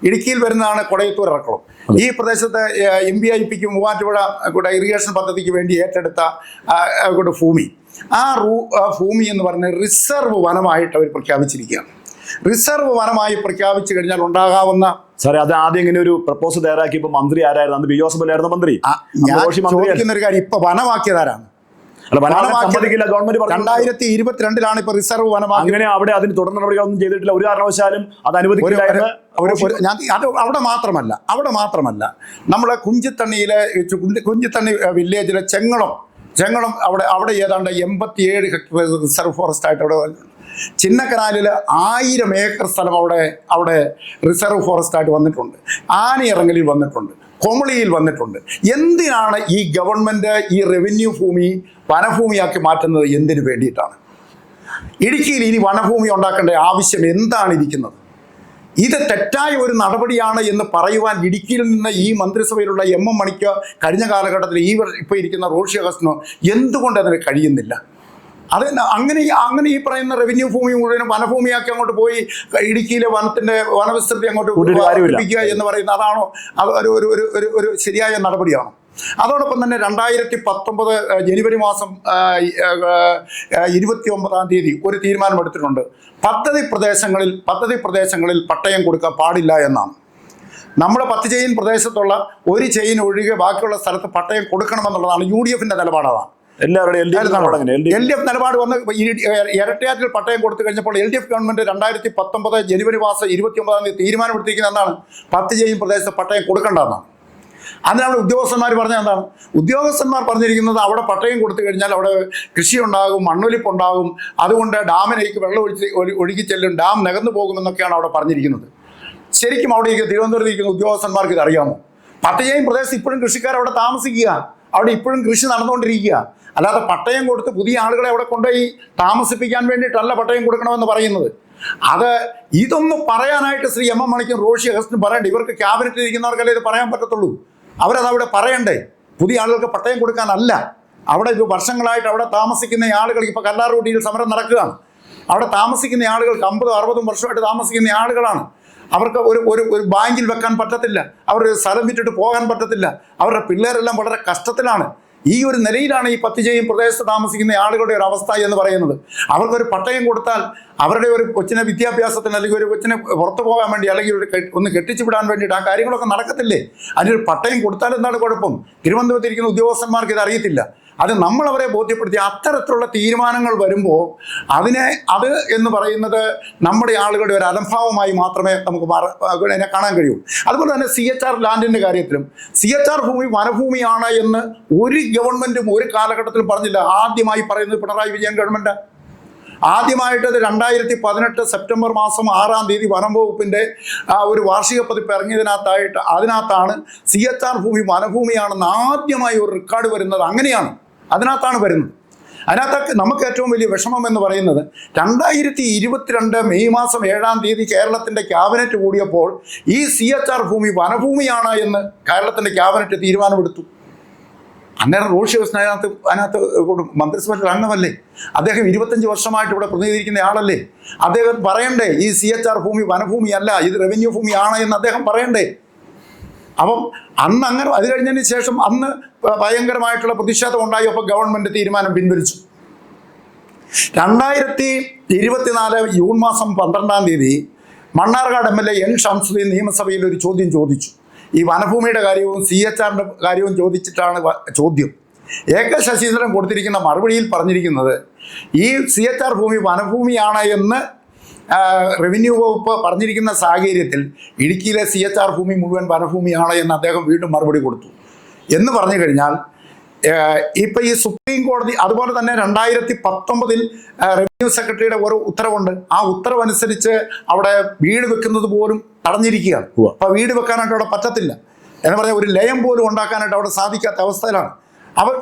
Speaker 1: ഇടുക്കിയിൽ വരുന്നതാണ് കൊടയത്തൂർ ഇറക്കുളം. ഈ പ്രദേശത്ത് MPIPക്ക് മൂവാറ്റുപുഴ ഇറിഗേഷൻ പദ്ധതിക്ക് വേണ്ടി ഏറ്റെടുത്ത ഭൂമി, ആ ഭൂമി എന്ന് പറയുന്നത് റിസർവ് വനമായിട്ട് അവർ പ്രഖ്യാപിച്ചിരിക്കുകയാണ്. റിസർവ് വനമായി പ്രഖ്യാപിച്ചു കഴിഞ്ഞാൽ ഉണ്ടാകാവുന്ന
Speaker 2: സാറേ, അത് ആദ്യം ഇങ്ങനെ ഒരു പ്രപ്പോസൽ തയ്യാറാക്കിയപ്പോൾ മന്ത്രി ആരായിരുന്നു? അന്ന് ബിജോസഫല്ലായിരുന്നു മന്ത്രി.
Speaker 1: ഞാൻ ചോദിക്കുന്ന ഒരു കാര്യം, ഇപ്പൊ വനമാക്കിയതാരാണ്? 2022 ഇപ്പൊ റിസർവ് വനമാക്കി.
Speaker 2: അങ്ങനെ അവിടെ അതിന് തുടർ നടപടികളൊന്നും ചെയ്തിട്ടില്ല. ഒരു കാരണവശാലും അത് അനുവദിക്കില്ല.
Speaker 1: അവിടെ മാത്രമല്ല നമ്മളെ കുഞ്ചിത്തണ്ണി വില്ലേജിലെ ചെങ്ങളം അവിടെ ഏതാണ്ട് 87 ഹെക്ടർ റിസർവ് ഫോറസ്റ്റ് ആയിട്ട് അവിടെ ചിന്നക്കനാലിൽ 1000 ഏക്കർ സ്ഥലം അവിടെ റിസർവ് ഫോറസ്റ്റ് ആയിട്ട് വന്നിട്ടുണ്ട്. ആനയിറങ്ങലിൽ വന്നിട്ടുണ്ട്, കൊമളിയിൽ വന്നിട്ടുണ്ട്. എന്തിനാണ് ഈ ഗവൺമെൻറ് ഈ റവന്യൂ ഭൂമി വനഭൂമിയാക്കി മാറ്റുന്നത്? എന്തിനു വേണ്ടിയിട്ടാണ്? ഇടുക്കിയിൽ ഇനി വനഭൂമി ഉണ്ടാക്കേണ്ട ആവശ്യം എന്താണ് ഇരിക്കുന്നത്? ഇത് തെറ്റായ ഒരു നടപടിയാണ് എന്ന് പറയുവാൻ ഇടുക്കിയിൽ നിന്ന് ഈ മന്ത്രിസഭയിലുള്ള MM മണിക്ക് കഴിഞ്ഞ കാലഘട്ടത്തിൽ ഇപ്പോൾ ഇരിക്കുന്ന റോഷി അഗസ്റ്റിനോ എന്തുകൊണ്ട് അതിന് കഴിയുന്നില്ല? അത് അങ്ങനെ ഈ പറയുന്ന റവന്യൂ ഭൂമി മുഴുവനും വനഭൂമിയാക്കി അങ്ങോട്ട് പോയി ഇടുക്കിയിലെ വനവിസ്തൃതി അങ്ങോട്ട് വർദ്ധിപ്പിക്കുക എന്ന് പറയുന്നത് അതാണോ ഒരു ശരിയായ നടപടിയാണോ? അതോടൊപ്പം തന്നെ 2019 ജനുവരി മാസം 29-ാം തീയതി ഒരു തീരുമാനമെടുത്തിട്ടുണ്ട്. പദ്ധതി പ്രദേശങ്ങളിൽ പട്ടയം കൊടുക്കാൻ പാടില്ല എന്നാണ്. നമ്മുടെ 10 ചെയിൻ പ്രദേശത്തുള്ള ഒരു ചെയിൻ ഒഴികെ ബാക്കിയുള്ള സ്ഥലത്ത് പട്ടയം കൊടുക്കണമെന്നുള്ളതാണ് UDFന്റെ നിലപാടാണ്. LDF നിലപാട് വന്ന് ഇരട്ടയാറ്റിൽ പട്ടയം കൊടുത്തു കഴിഞ്ഞപ്പോൾ LDF ഗവൺമെന്റ് 2019 ജനുവരി മാസം 29-ാം തീയതി തീരുമാനമെടുത്തിരിക്കുന്നത് എന്താണ്? 10 ചെയിൻ പ്രദേശത്ത് പട്ടയം കൊടുക്കേണ്ടതെന്നാണ്. അതിനാണ് ഉദ്യോഗസ്ഥന്മാർ പറഞ്ഞത് എന്താണ്? ഉദ്യോഗസ്ഥന്മാർ പറഞ്ഞിരിക്കുന്നത് അവിടെ പട്ടയം കൊടുത്തു കഴിഞ്ഞാൽ അവിടെ കൃഷി ഉണ്ടാകും, മണ്ണൊലിപ്പുണ്ടാകും, അതുകൊണ്ട് ഡാമിലേക്ക് വെള്ളം ഒഴുകി ചെല്ലും, ഡാം നികന്നു പോകുമെന്നൊക്കെയാണ് അവിടെ പറഞ്ഞിരിക്കുന്നത്. ശരിക്കും അവിടെ തിരുവനന്തപുരത്ത് ഇരിക്കുന്ന ഉദ്യോഗസ്ഥന്മാർക്ക് ഇത് അറിയാമോ? 10 ചെയിൻ പ്രദേശത്ത് ഇപ്പോഴും കൃഷിക്കാർ അവിടെ താമസിക്കുക, അവിടെ ഇപ്പോഴും കൃഷി നടന്നുകൊണ്ടിരിക്കുക. അല്ലാതെ പട്ടയം കൊടുത്ത് പുതിയ ആളുകളെ അവിടെ കൊണ്ടുപോയി താമസിപ്പിക്കാൻ വേണ്ടിയിട്ടല്ല പട്ടയം കൊടുക്കണമെന്ന് പറയുന്നത്. ഇതൊന്നും പറയാനായിട്ട് ശ്രീ MM മണിക്കും റോഷി അഗസ്റ്റിനും പറയണ്ടേ? ഇവർക്ക് ക്യാബിനറ്റിൽ ഇരിക്കുന്നവർക്കല്ലേ ഇത് പറയാൻ പറ്റത്തുള്ളൂ. അവരതവിടെ പറയണ്ടേ? പുതിയ ആളുകൾക്ക് പട്ടയം കൊടുക്കാനല്ല. അവിടെ ഇത് വർഷങ്ങളായിട്ട് അവിടെ താമസിക്കുന്ന ആളുകൾ ഇപ്പോൾ കല്ലാർകുട്ടിയിൽ സമരം നടക്കുകയാണ്. അവിടെ താമസിക്കുന്ന ആളുകൾക്ക് 50-60 വർഷമായിട്ട് താമസിക്കുന്ന ആളുകളാണ്. അവർക്ക് ഒരു ബാങ്കിൽ വെക്കാൻ പറ്റത്തില്ല, അവർ സ്ഥലം വിട്ടിട്ട് പോകാൻ പറ്റത്തില്ല, അവരുടെ പിള്ളേരെല്ലാം വളരെ കഷ്ടത്തിലാണ്. ഈ ഒരു നിലയിലാണ് ഈ 10 ചെയിൻ പ്രദേശത്ത് താമസിക്കുന്ന ആളുകളുടെ ഒരു അവസ്ഥ എന്ന് പറയുന്നത്. അവർക്കൊരു പട്ടയം കൊടുത്താൽ അവരുടെ ഒരു കൊച്ചിനെ വിദ്യാഭ്യാസത്തിന് അല്ലെങ്കിൽ ഒരു കൊച്ചിനെ പുറത്തു പോകാൻ വേണ്ടി അല്ലെങ്കിൽ ഒന്ന് കെട്ടിച്ചു വിടാൻ വേണ്ടിയിട്ട് ആ കാര്യങ്ങളൊക്കെ നടക്കത്തില്ലേ? അതിനൊരു പട്ടയം കൊടുത്താൽ എന്താണ് കുഴപ്പം? തിരുവനന്തപുരത്ത് ഇരിക്കുന്ന ഉദ്യോഗസ്ഥന്മാർക്ക് ഇത് അറിയത്തില്ല. അത് നമ്മളവരെ ബോധ്യപ്പെടുത്തി അത്തരത്തിലുള്ള തീരുമാനങ്ങൾ വരുമ്പോൾ അത് എന്ന് പറയുന്നത് നമ്മുടെ ആളുകളുടെ ഒരു അലംഭാവമായി മാത്രമേ നമുക്ക് അതിനെ കാണാൻ കഴിയൂ. അതുപോലെ തന്നെ CHR ലാൻഡിൻ്റെ കാര്യത്തിലും CHR ഭൂമി വനഭൂമിയാണ് എന്ന് ഒരു ഗവൺമെൻറ്റും ഒരു കാലഘട്ടത്തിലും പറഞ്ഞില്ല. ആദ്യമായി പറയുന്നത് പിണറായി വിജയൻ ഗവൺമെൻറ്. ആദ്യമായിട്ട് 2018 സെപ്റ്റംബർ മാസം 6-ാം തീയതി വനം വകുപ്പിൻ്റെ ഒരു വാർഷിക പതിപ്പ് അതിനകത്താണ് CHR ഭൂമി വനഭൂമിയാണെന്ന് ആദ്യമായി ഒരു റെക്കോർഡ് വരുന്നത്. അങ്ങനെയാണ്, അതിനകത്താണ് വരുന്നത്. അതിനകത്ത് നമുക്ക് ഏറ്റവും വലിയ വിഷമം എന്ന് പറയുന്നത് 2022 മെയ് മാസം 7-ാം തീയതി കേരളത്തിൻ്റെ ക്യാബിനറ്റ് കൂടിയപ്പോൾ ഈ CHR ഭൂമി വനഭൂമിയാണ് എന്ന് കേരളത്തിൻ്റെ ക്യാബിനറ്റ് തീരുമാനമെടുത്തു. അന്നേരം റോഷി അഗസ്റ്റിൻ അതിനകത്ത് മന്ത്രിസഭയിൽ അംഗമല്ലേ? അദ്ദേഹം 25 വർഷമായിട്ട് ഇവിടെ പ്രതിനിധീകരിക്കുന്ന ആളല്ലേ? അദ്ദേഹം പറയണ്ടേ ഈ CHR ഭൂമി വനഭൂമിയല്ല, ഇത് റവന്യൂ ഭൂമിയാണ് എന്ന് അദ്ദേഹം പറയണ്ടേ? അപ്പം അങ്ങനെ അത് കഴിഞ്ഞതിന് ശേഷം അന്ന് ഭയങ്കരമായിട്ടുള്ള പ്രതിഷേധം ഉണ്ടായി. അപ്പോൾ ഗവൺമെൻറ് തീരുമാനം പിൻവലിച്ചു. 2024 ജൂൺ മാസം 12-ാം തീയതി മണ്ണാർക്കാട് MLA N ഷംസുദ്ദീൻ നിയമസഭയിൽ ഒരു ചോദ്യം ചോദിച്ചു. ഈ വനഭൂമിയുടെ കാര്യവും CHRന്റെ കാര്യവും ചോദിച്ചിട്ടാണ് ചോദ്യം. AK ശശീന്ദ്രൻ കൊടുത്തിരിക്കുന്ന മറുപടിയിൽ പറഞ്ഞിരിക്കുന്നത് ഈ CHR ഭൂമി വനഭൂമിയാണ് എന്ന് റവന്യൂ വകുപ്പ് പറഞ്ഞിരിക്കുന്ന സാഹചര്യത്തിൽ ഇടുക്കിയിലെ CHR ഭൂമി മുഴുവൻ വനഭൂമിയാണ് എന്ന് അദ്ദേഹം വീണ്ടും മറുപടി കൊടുത്തു. എന്ന് പറഞ്ഞു കഴിഞ്ഞാൽ ഇപ്പം ഈ സുപ്രീം കോടതി അതുപോലെ തന്നെ 2019 റവന്യൂ സെക്രട്ടറിയുടെ ഒരു ഉത്തരവുണ്ട്. ആ ഉത്തരവനുസരിച്ച് അവിടെ വീട് വെക്കുന്നത് പോലും തടഞ്ഞിരിക്കുകയാണ്. അപ്പോൾ വീട് വെക്കാനായിട്ട് അവിടെ പറ്റത്തില്ല എന്ന് പറഞ്ഞാൽ ഒരു ലയം പോലും ഉണ്ടാക്കാനായിട്ട് അവിടെ സാധിക്കാത്ത അവസ്ഥയിലാണ്. അപ്പോൾ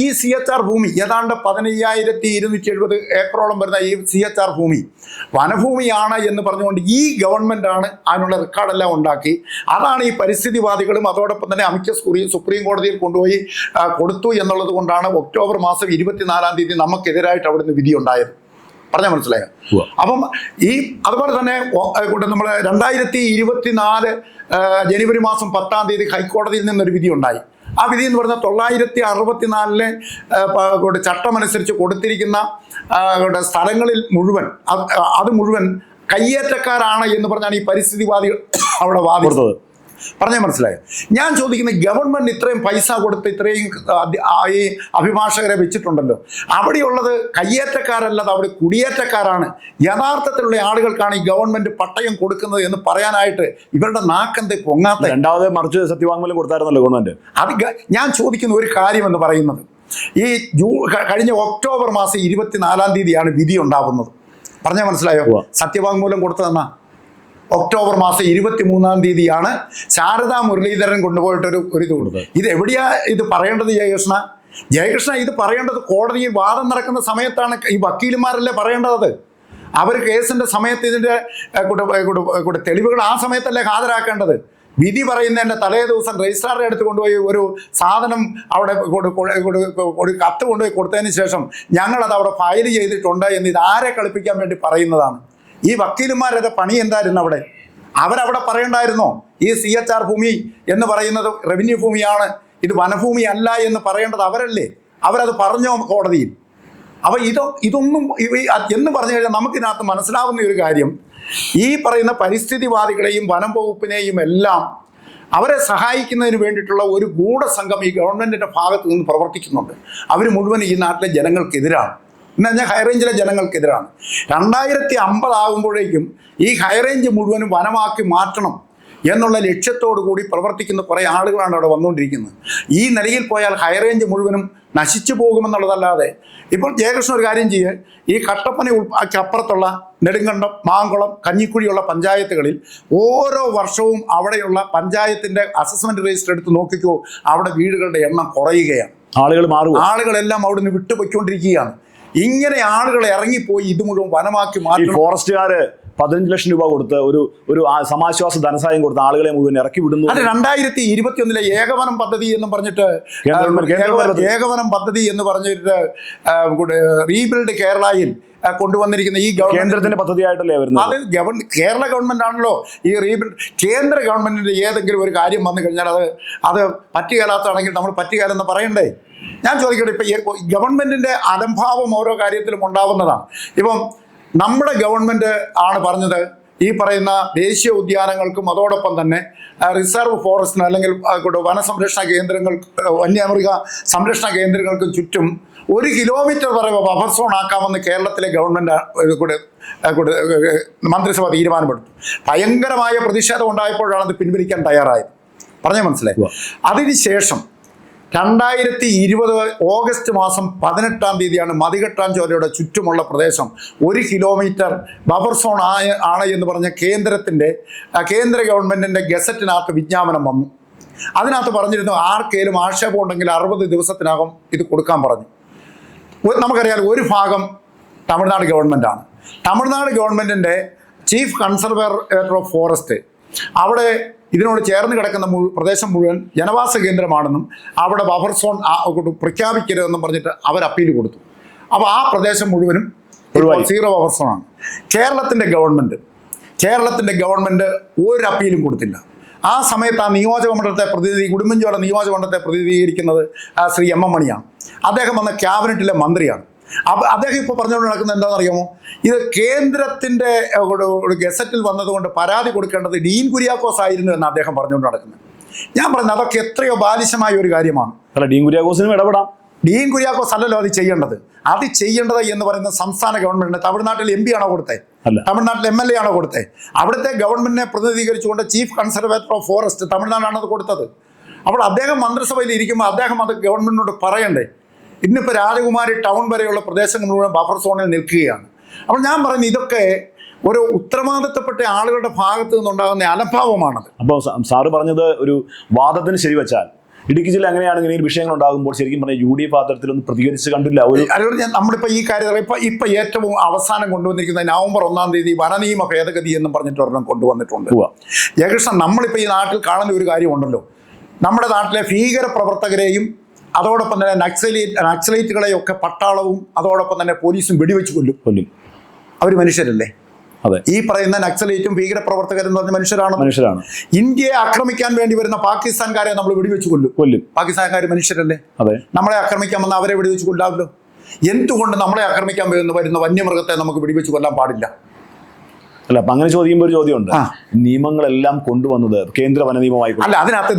Speaker 1: ഈ CHR ഭൂമി ഏതാണ്ട് 15,270 ഏക്കറോളം വരുന്ന ഈ CHR ഭൂമി വനഭൂമിയാണ് എന്ന് പറഞ്ഞുകൊണ്ട് ഈ ഗവൺമെൻറ്റാണ് അതിനുള്ള റെക്കോർഡെല്ലാം ഉണ്ടാക്കി. അതാണ് ഈ പരിസ്ഥിതിവാദികളും അതോടൊപ്പം തന്നെ അമിക്കസ് കുറി സുപ്രീം കോടതിയിൽ കൊണ്ടുപോയി കൊടുത്തു എന്നുള്ളത് കൊണ്ടാണ് ഒക്ടോബർ മാസം 24-ാം തീയതി നമുക്കെതിരായിട്ട് അവിടുന്ന് വിധി ഉണ്ടായത്. പറഞ്ഞാൽ മനസ്സിലായോ? അപ്പം അതുപോലെ തന്നെ നമ്മൾ 2024 ജനുവരി മാസം 10-ാം തീയതി ഹൈക്കോടതിയിൽ നിന്നൊരു വിധി ഉണ്ടായി. ആ വിധി എന്ന് പറഞ്ഞാൽ 964 ചട്ടമനുസരിച്ച് കൊടുത്തിരിക്കുന്ന സ്ഥലങ്ങളിൽ മുഴുവൻ അത് മുഴുവൻ കയ്യേറ്റക്കാരാണ് എന്ന് പറഞ്ഞാണ് ഈ പരിസ്ഥിതിവാദികൾ അവിടെ വാദിച്ചത്. പറഞ്ഞാൽ മനസ്സിലായോ? ഞാൻ ചോദിക്കുന്നത് ഗവൺമെൻറ് ഇത്രയും പൈസ കൊടുത്ത് ഇത്രയും ഈ അഭിഭാഷകരെ വെച്ചിട്ടുണ്ടല്ലോ, അവിടെയുള്ളത് കയ്യേറ്റക്കാരല്ലാതെ അവിടെ കുടിയേറ്റക്കാരാണ്. യഥാർത്ഥത്തിലുള്ള ആളുകൾക്കാണ് ഈ ഗവൺമെൻറ് പട്ടയം കൊടുക്കുന്നത് എന്ന് പറയാനായിട്ട് ഇവരുടെ നാക്കെന്ത് പൊങ്ങാത്ത.
Speaker 2: രണ്ടാമത് മറിച്ച് സത്യവാങ്മൂലം കൊടുത്തായിരുന്നല്ലോ ഗവൺമെൻറ്.
Speaker 1: അത് ഞാൻ ചോദിക്കുന്ന ഒരു കാര്യം എന്ന് പറയുന്നത് ഈ കഴിഞ്ഞ ഒക്ടോബർ മാസം 24-ാം തീയതിയാണ് വിധി ഉണ്ടാവുന്നത്. പറഞ്ഞാൽ മനസ്സിലായോ? സത്യവാങ്മൂലം കൊടുത്തതെന്നാ ഒക്ടോബർ മാസം 23-ാം തീയതിയാണ് ശാരദാ മുരളീധരൻ കൊണ്ടുപോയിട്ടൊരു ഇത് കൊടുത്തത്. ഇത് എവിടെയാ ഇത് പറയേണ്ടത് ജയകൃഷ്ണ? ഇത് പറയേണ്ടത് കോടതിയിൽ വാദം നടക്കുന്ന സമയത്താണ്. ഈ വക്കീലന്മാരല്ലേ പറയേണ്ടത്? അവർ കേസിൻ്റെ സമയത്ത് ഇതിൻ്റെ തെളിവുകൾ ആ സമയത്തല്ലേ ഹാജരാക്കേണ്ടത്. വിധി പറയുന്നതിൻ്റെ തലേ ദിവസം രജിസ്ട്രാറുടെ അടുത്ത് കൊണ്ടുപോയി ഒരു സാധനം അവിടെ ഒരു കത്ത് കൊണ്ടുപോയി കൊടുത്തതിന് ശേഷം ഞങ്ങളത് അവിടെ ഫയൽ ചെയ്തിട്ടുണ്ട് എന്ന് ഇതാരെ കളിപ്പിക്കാൻ വേണ്ടി പറയുന്നതാണ്. ഈ വക്കീലുമാരുടെ പണി എന്തായിരുന്നു അവിടെ? അവരവിടെ പറയണ്ടായിരുന്നോ ഈ CHR ഭൂമി എന്ന് പറയുന്നത് റവന്യൂ ഭൂമിയാണ്, ഇത് വനഭൂമി അല്ല എന്ന് പറയേണ്ടത് അവരല്ലേ? അവരത് പറഞ്ഞോ കോടതിയിൽ? അപ്പോൾ ഇതൊന്നും എന്ന് പറഞ്ഞു കഴിഞ്ഞാൽ നമുക്കിതിനകത്ത് മനസ്സിലാവുന്ന ഒരു കാര്യം, ഈ പറയുന്ന പരിസ്ഥിതിവാദികളെയും വനം വകുപ്പിനെയും എല്ലാം അവരെ സഹായിക്കുന്നതിന് വേണ്ടിയിട്ടുള്ള ഒരു ഗൂഢസംഘം ഈ ഗവൺമെൻറ്റിൻ്റെ ഭാഗത്ത് നിന്ന് പ്രവർത്തിക്കുന്നുണ്ട്. അവർ മുഴുവൻ ഈ നാട്ടിലെ ജനങ്ങൾക്കെതിരാണ്. എന്ന് പറഞ്ഞാൽ ഹൈറേഞ്ചിലെ ജനങ്ങൾക്കെതിരാണ്. 2050 ആകുമ്പോഴേക്കും ഈ ഹൈറേഞ്ച് മുഴുവനും വനമാക്കി മാറ്റണം എന്നുള്ള ലക്ഷ്യത്തോടു കൂടി പ്രവർത്തിക്കുന്ന കുറേ ആളുകളാണ് അവിടെ വന്നുകൊണ്ടിരിക്കുന്നത്. ഈ നിലയിൽ പോയാൽ ഹൈറേഞ്ച് മുഴുവനും നശിച്ചു പോകുമെന്നുള്ളതല്ലാതെ ഇപ്പോൾ ജയകൃഷ്ണൻ ഒരു കാര്യം ചെയ്യുക, ഈ കട്ടപ്പന അപ്പുറത്തുള്ള നെടുങ്കണ്ടം, മാങ്കുളം, കഞ്ഞിക്കുഴിയുള്ള പഞ്ചായത്തുകളിൽ ഓരോ വർഷവും അവിടെയുള്ള പഞ്ചായത്തിൻ്റെ അസസ്മെൻറ്റ് രജിസ്റ്റർ എടുത്ത് നോക്കിക്കോ, അവിടെ വീടുകളുടെ എണ്ണം കുറയുകയാണ്. ആളുകളെല്ലാം അവിടുന്ന് വിട്ടുപോയിക്കൊണ്ടിരിക്കുകയാണ്. ഇങ്ങനെ ആളുകൾ ഇറങ്ങിപ്പോയി ഇത് മുഴുവൻ വനമാക്കി മാറ്റി
Speaker 2: ഫോറസ്റ്റുകാർ 15 ലക്ഷം രൂപ കൊടുത്ത് ഒരു സമാശ്വാസ ധനസഹായം കൊടുത്ത ആളുകളെ മുഴുവൻ ഇറക്കി വിടുന്നു.
Speaker 1: അത് 2021 ഏകവനം പദ്ധതി എന്ന് പറഞ്ഞിട്ട് ഏകവനം പദ്ധതി എന്ന് പറഞ്ഞിട്ട് റീബിൽഡ് കേരളയിൽ കൊണ്ടുവന്നിരിക്കുന്ന ഈ
Speaker 2: കേന്ദ്രത്തിന്റെ പദ്ധതിയായിട്ടല്ലേ വരുന്നത്?
Speaker 1: അത് കേരള ഗവൺമെന്റ് ആണല്ലോ ഈ റീബിൽഡ്. കേന്ദ്ര ഗവൺമെന്റിന്റെ ഏതെങ്കിലും ഒരു കാര്യം വന്നു കഴിഞ്ഞാൽ അത് പറ്റുകയില്ലാത്തതാണെങ്കിൽ നമ്മൾ പറ്റുകയില്ലെന്ന് പറയണ്ടേ? ഞാൻ ചോദിക്കട്ടെ, ഇപ്പം ഗവൺമെന്റിന്റെ അലംഭാവം ഓരോ കാര്യത്തിലും ഉണ്ടാവുന്നതാണ്. ഇപ്പം നമ്മുടെ ഗവൺമെൻറ് ആണ് പറഞ്ഞത് ഈ പറയുന്ന ദേശീയ ഉദ്യാനങ്ങൾക്കും അതോടൊപ്പം തന്നെ റിസർവ് ഫോറസ്റ്റിന് അല്ലെങ്കിൽ വനസംരക്ഷണ കേന്ദ്രങ്ങൾ, വന്യമൃഗ സംരക്ഷണ കേന്ദ്രങ്ങൾക്കും ചുറ്റും 1 കിലോമീറ്റർ വരെ ബഫർ സോൺ ആക്കാമെന്ന് കേരളത്തിലെ ഗവൺമെൻറ് മന്ത്രിസഭ തീരുമാനമെടുത്തു. ഭയങ്കരമായ പ്രതിഷേധം ഉണ്ടായപ്പോഴാണ് അത് പിൻവലിക്കാൻ തയ്യാറായത്. പറഞ്ഞാൽ മനസ്സിലായി. അതിനുശേഷം 2020 ഓഗസ്റ്റ് മാസം 18-ാം തീയതിയാണ് മതികെട്ടാഞ്ചോലയുടെ ചുറ്റുമുള്ള പ്രദേശം 1 കിലോമീറ്റർ ബഫർ സോൺ ആണ് എന്ന് പറഞ്ഞ കേന്ദ്ര ഗവൺമെൻറ്റിൻ്റെ ഗസറ്റിനകത്ത് വിജ്ഞാപനം വന്നു. അതിനകത്ത് പറഞ്ഞിരുന്നു ആർക്കേലും ആക്ഷേപം ഉണ്ടെങ്കിൽ 60 ദിവസത്തിനകം ഇത് കൊടുക്കാൻ പറഞ്ഞു. നമുക്കറിയാം ഒരു ഭാഗം തമിഴ്നാട് ഗവൺമെൻറ്റാണ്. തമിഴ്നാട് ഗവൺമെൻറ്റിൻ്റെ ചീഫ് കൺസർവേറ്റർ ഓഫ് ഫോറസ്റ്റ് അവിടെ ഇതിനോട് ചേർന്ന് കിടക്കുന്ന പ്രദേശം മുഴുവൻ ജനവാസ കേന്ദ്രമാണെന്നും അവിടെ ബഫർ സോൺ പ്രഖ്യാപിക്കരുതെന്നും പറഞ്ഞിട്ട് അവർ അപ്പീൽ കൊടുത്തു. അപ്പോൾ ആ പ്രദേശം മുഴുവനും 0 ബഫർ സോണാണ്. കേരളത്തിൻ്റെ ഗവൺമെൻറ് ഒരു അപ്പീലും കൊടുത്തില്ല. ആ സമയത്ത് ആ നിയോജകമണ്ഡലത്തെ ഉടുമ്പൻചോല നിയോജകമണ്ഡലത്തെ പ്രതിനിധീകരിക്കുന്നത് ശ്രീ M.M. മണിയാണ്. അദ്ദേഹം വന്ന ക്യാബിനറ്റിലെ മന്ത്രിയാണ്. അപ്പോൾ അദ്ദേഹം ഇപ്പോൾ പറഞ്ഞുകൊണ്ട് നടക്കുന്നത് എന്താണെന്നറിയാമോ? ഇത് കേന്ദ്രത്തിൻ്റെ ഒരു ഗസറ്റിൽ വന്നതുകൊണ്ട് പരാതി കൊടുക്കേണ്ടത് ഡീൻ കുര്യാക്കോസ് ആയിരുന്നു എന്ന് അദ്ദേഹം പറഞ്ഞുകൊണ്ട് നടക്കുന്നത്. ഞാൻ പറഞ്ഞത് അതൊക്കെ എത്രയോ ബാലിശമായ ഒരു കാര്യമാണ്.
Speaker 2: അല്ല, ഡീൻ കുര്യാക്കോസിനും ഇടപെടാം.
Speaker 1: ഡീൻ കുര്യാക്കോസ് അല്ലല്ലോ അത് ചെയ്യേണ്ടത് എന്ന് പറയുന്നത് സംസ്ഥാന ഗവൺമെൻറ്. തമിഴ്നാട്ടിൽ MP ആണോ കൊടുത്തത്? അല്ല. തമിഴ്നാട്ടിൽ MLA ആണോ കൊടുത്തത്? അവിടുത്തെ ഗവൺമെൻറ്റിനെ പ്രതിനിധീകരിച്ചുകൊണ്ട് ചീഫ് കൺസർവേറ്റർ ഓഫ് ഫോറസ്റ്റ് തമിഴ്നാടാണ് അത് കൊടുത്തത്. അപ്പോൾ അദ്ദേഹം മന്ത്രിസഭയിൽ ഇരിക്കുമ്പോൾ അദ്ദേഹം അത് ഗവൺമെൻറ്റിനോട് പറയണ്ടേ? ഇന്നിപ്പോൾ രാജകുമാരി ടൗൺ വരെയുള്ള പ്രദേശങ്ങൾ മുഴുവൻ ബഫർ സോണിൽ നിൽക്കുകയാണ്. അപ്പോൾ ഞാൻ പറയുന്നത് ഇതൊക്കെ ഒരു ഉത്തരവാദിത്തപ്പെട്ട ആളുകളുടെ ഭാഗത്ത് നിന്നുണ്ടാകുന്ന അലംഭാവമാണത്.
Speaker 2: അപ്പോൾ സാറ് പറഞ്ഞത് ഒരു വാദത്തിന് ശരിവെച്ചാൽ ഇടുക്കി ജില്ല അങ്ങനെയാണെങ്കിൽ ഈ വിഷയങ്ങൾ ഉണ്ടാകുമ്പോൾ ശരിക്കും പറഞ്ഞാൽ UDF അത്തരത്തിലൊന്നും പ്രതികരിച്ച് കണ്ടില്ല.
Speaker 1: നമ്മളിപ്പോൾ ഈ കാര്യം ഇപ്പം ഏറ്റവും അവസാനം കൊണ്ടുവന്നിരിക്കുന്നത് നവംബർ 1-ാം തീയതി വനനിയമ ഭേദഗതി എന്നും പറഞ്ഞിട്ട് ഒരെണ്ണം കൊണ്ടുവന്നിട്ടുണ്ട്. ജയകൃഷ്ണൻ, നമ്മളിപ്പോൾ ഈ നാട്ടിൽ കാണുന്ന ഒരു കാര്യമുണ്ടല്ലോ, നമ്മുടെ നാട്ടിലെ ഭീകര പ്രവർത്തകരെയും അതോടൊപ്പം തന്നെ നക്സലൈറ്റുകളെയൊക്കെ പട്ടാളവും അതോടൊപ്പം തന്നെ പോലീസും വെടിവെച്ച് കൊല്ലും. അവർ മനുഷ്യരല്ലേ?
Speaker 2: അതെ.
Speaker 1: ഈ പറയുന്ന നക്സലൈറ്റും ഭീകരപ്രവർത്തകരെന്ന് പറഞ്ഞ മനുഷ്യരാണ്. ഇന്ത്യയെ ആക്രമിക്കാൻ വേണ്ടി വരുന്ന പാകിസ്ഥാൻകാരെ നമ്മൾ വെടിവെച്ച് കൊല്ലും. പാകിസ്ഥാൻകാർ മനുഷ്യരല്ലേ?
Speaker 2: അതെ.
Speaker 1: നമ്മളെ ആക്രമിക്കാൻ വന്ന അവരെ വെടിവെച്ച് കൊല്ലാമല്ലോ. എന്തുകൊണ്ട് നമ്മളെ ആക്രമിക്കാൻ വരുന്ന വന്യമൃഗത്തെ നമുക്ക് വെടിവെച്ച് കൊല്ലാൻ പാടില്ല?
Speaker 2: അല്ല, അപ്പൊ അങ്ങനെ ചോദിക്കുമ്പോൾ ഒരു ചോദ്യമുണ്ട്. നിയമങ്ങളെല്ലാം കൊണ്ടുവന്നത് കേന്ദ്ര വന നിയമമായി
Speaker 1: അല്ല, അതിനകത്ത്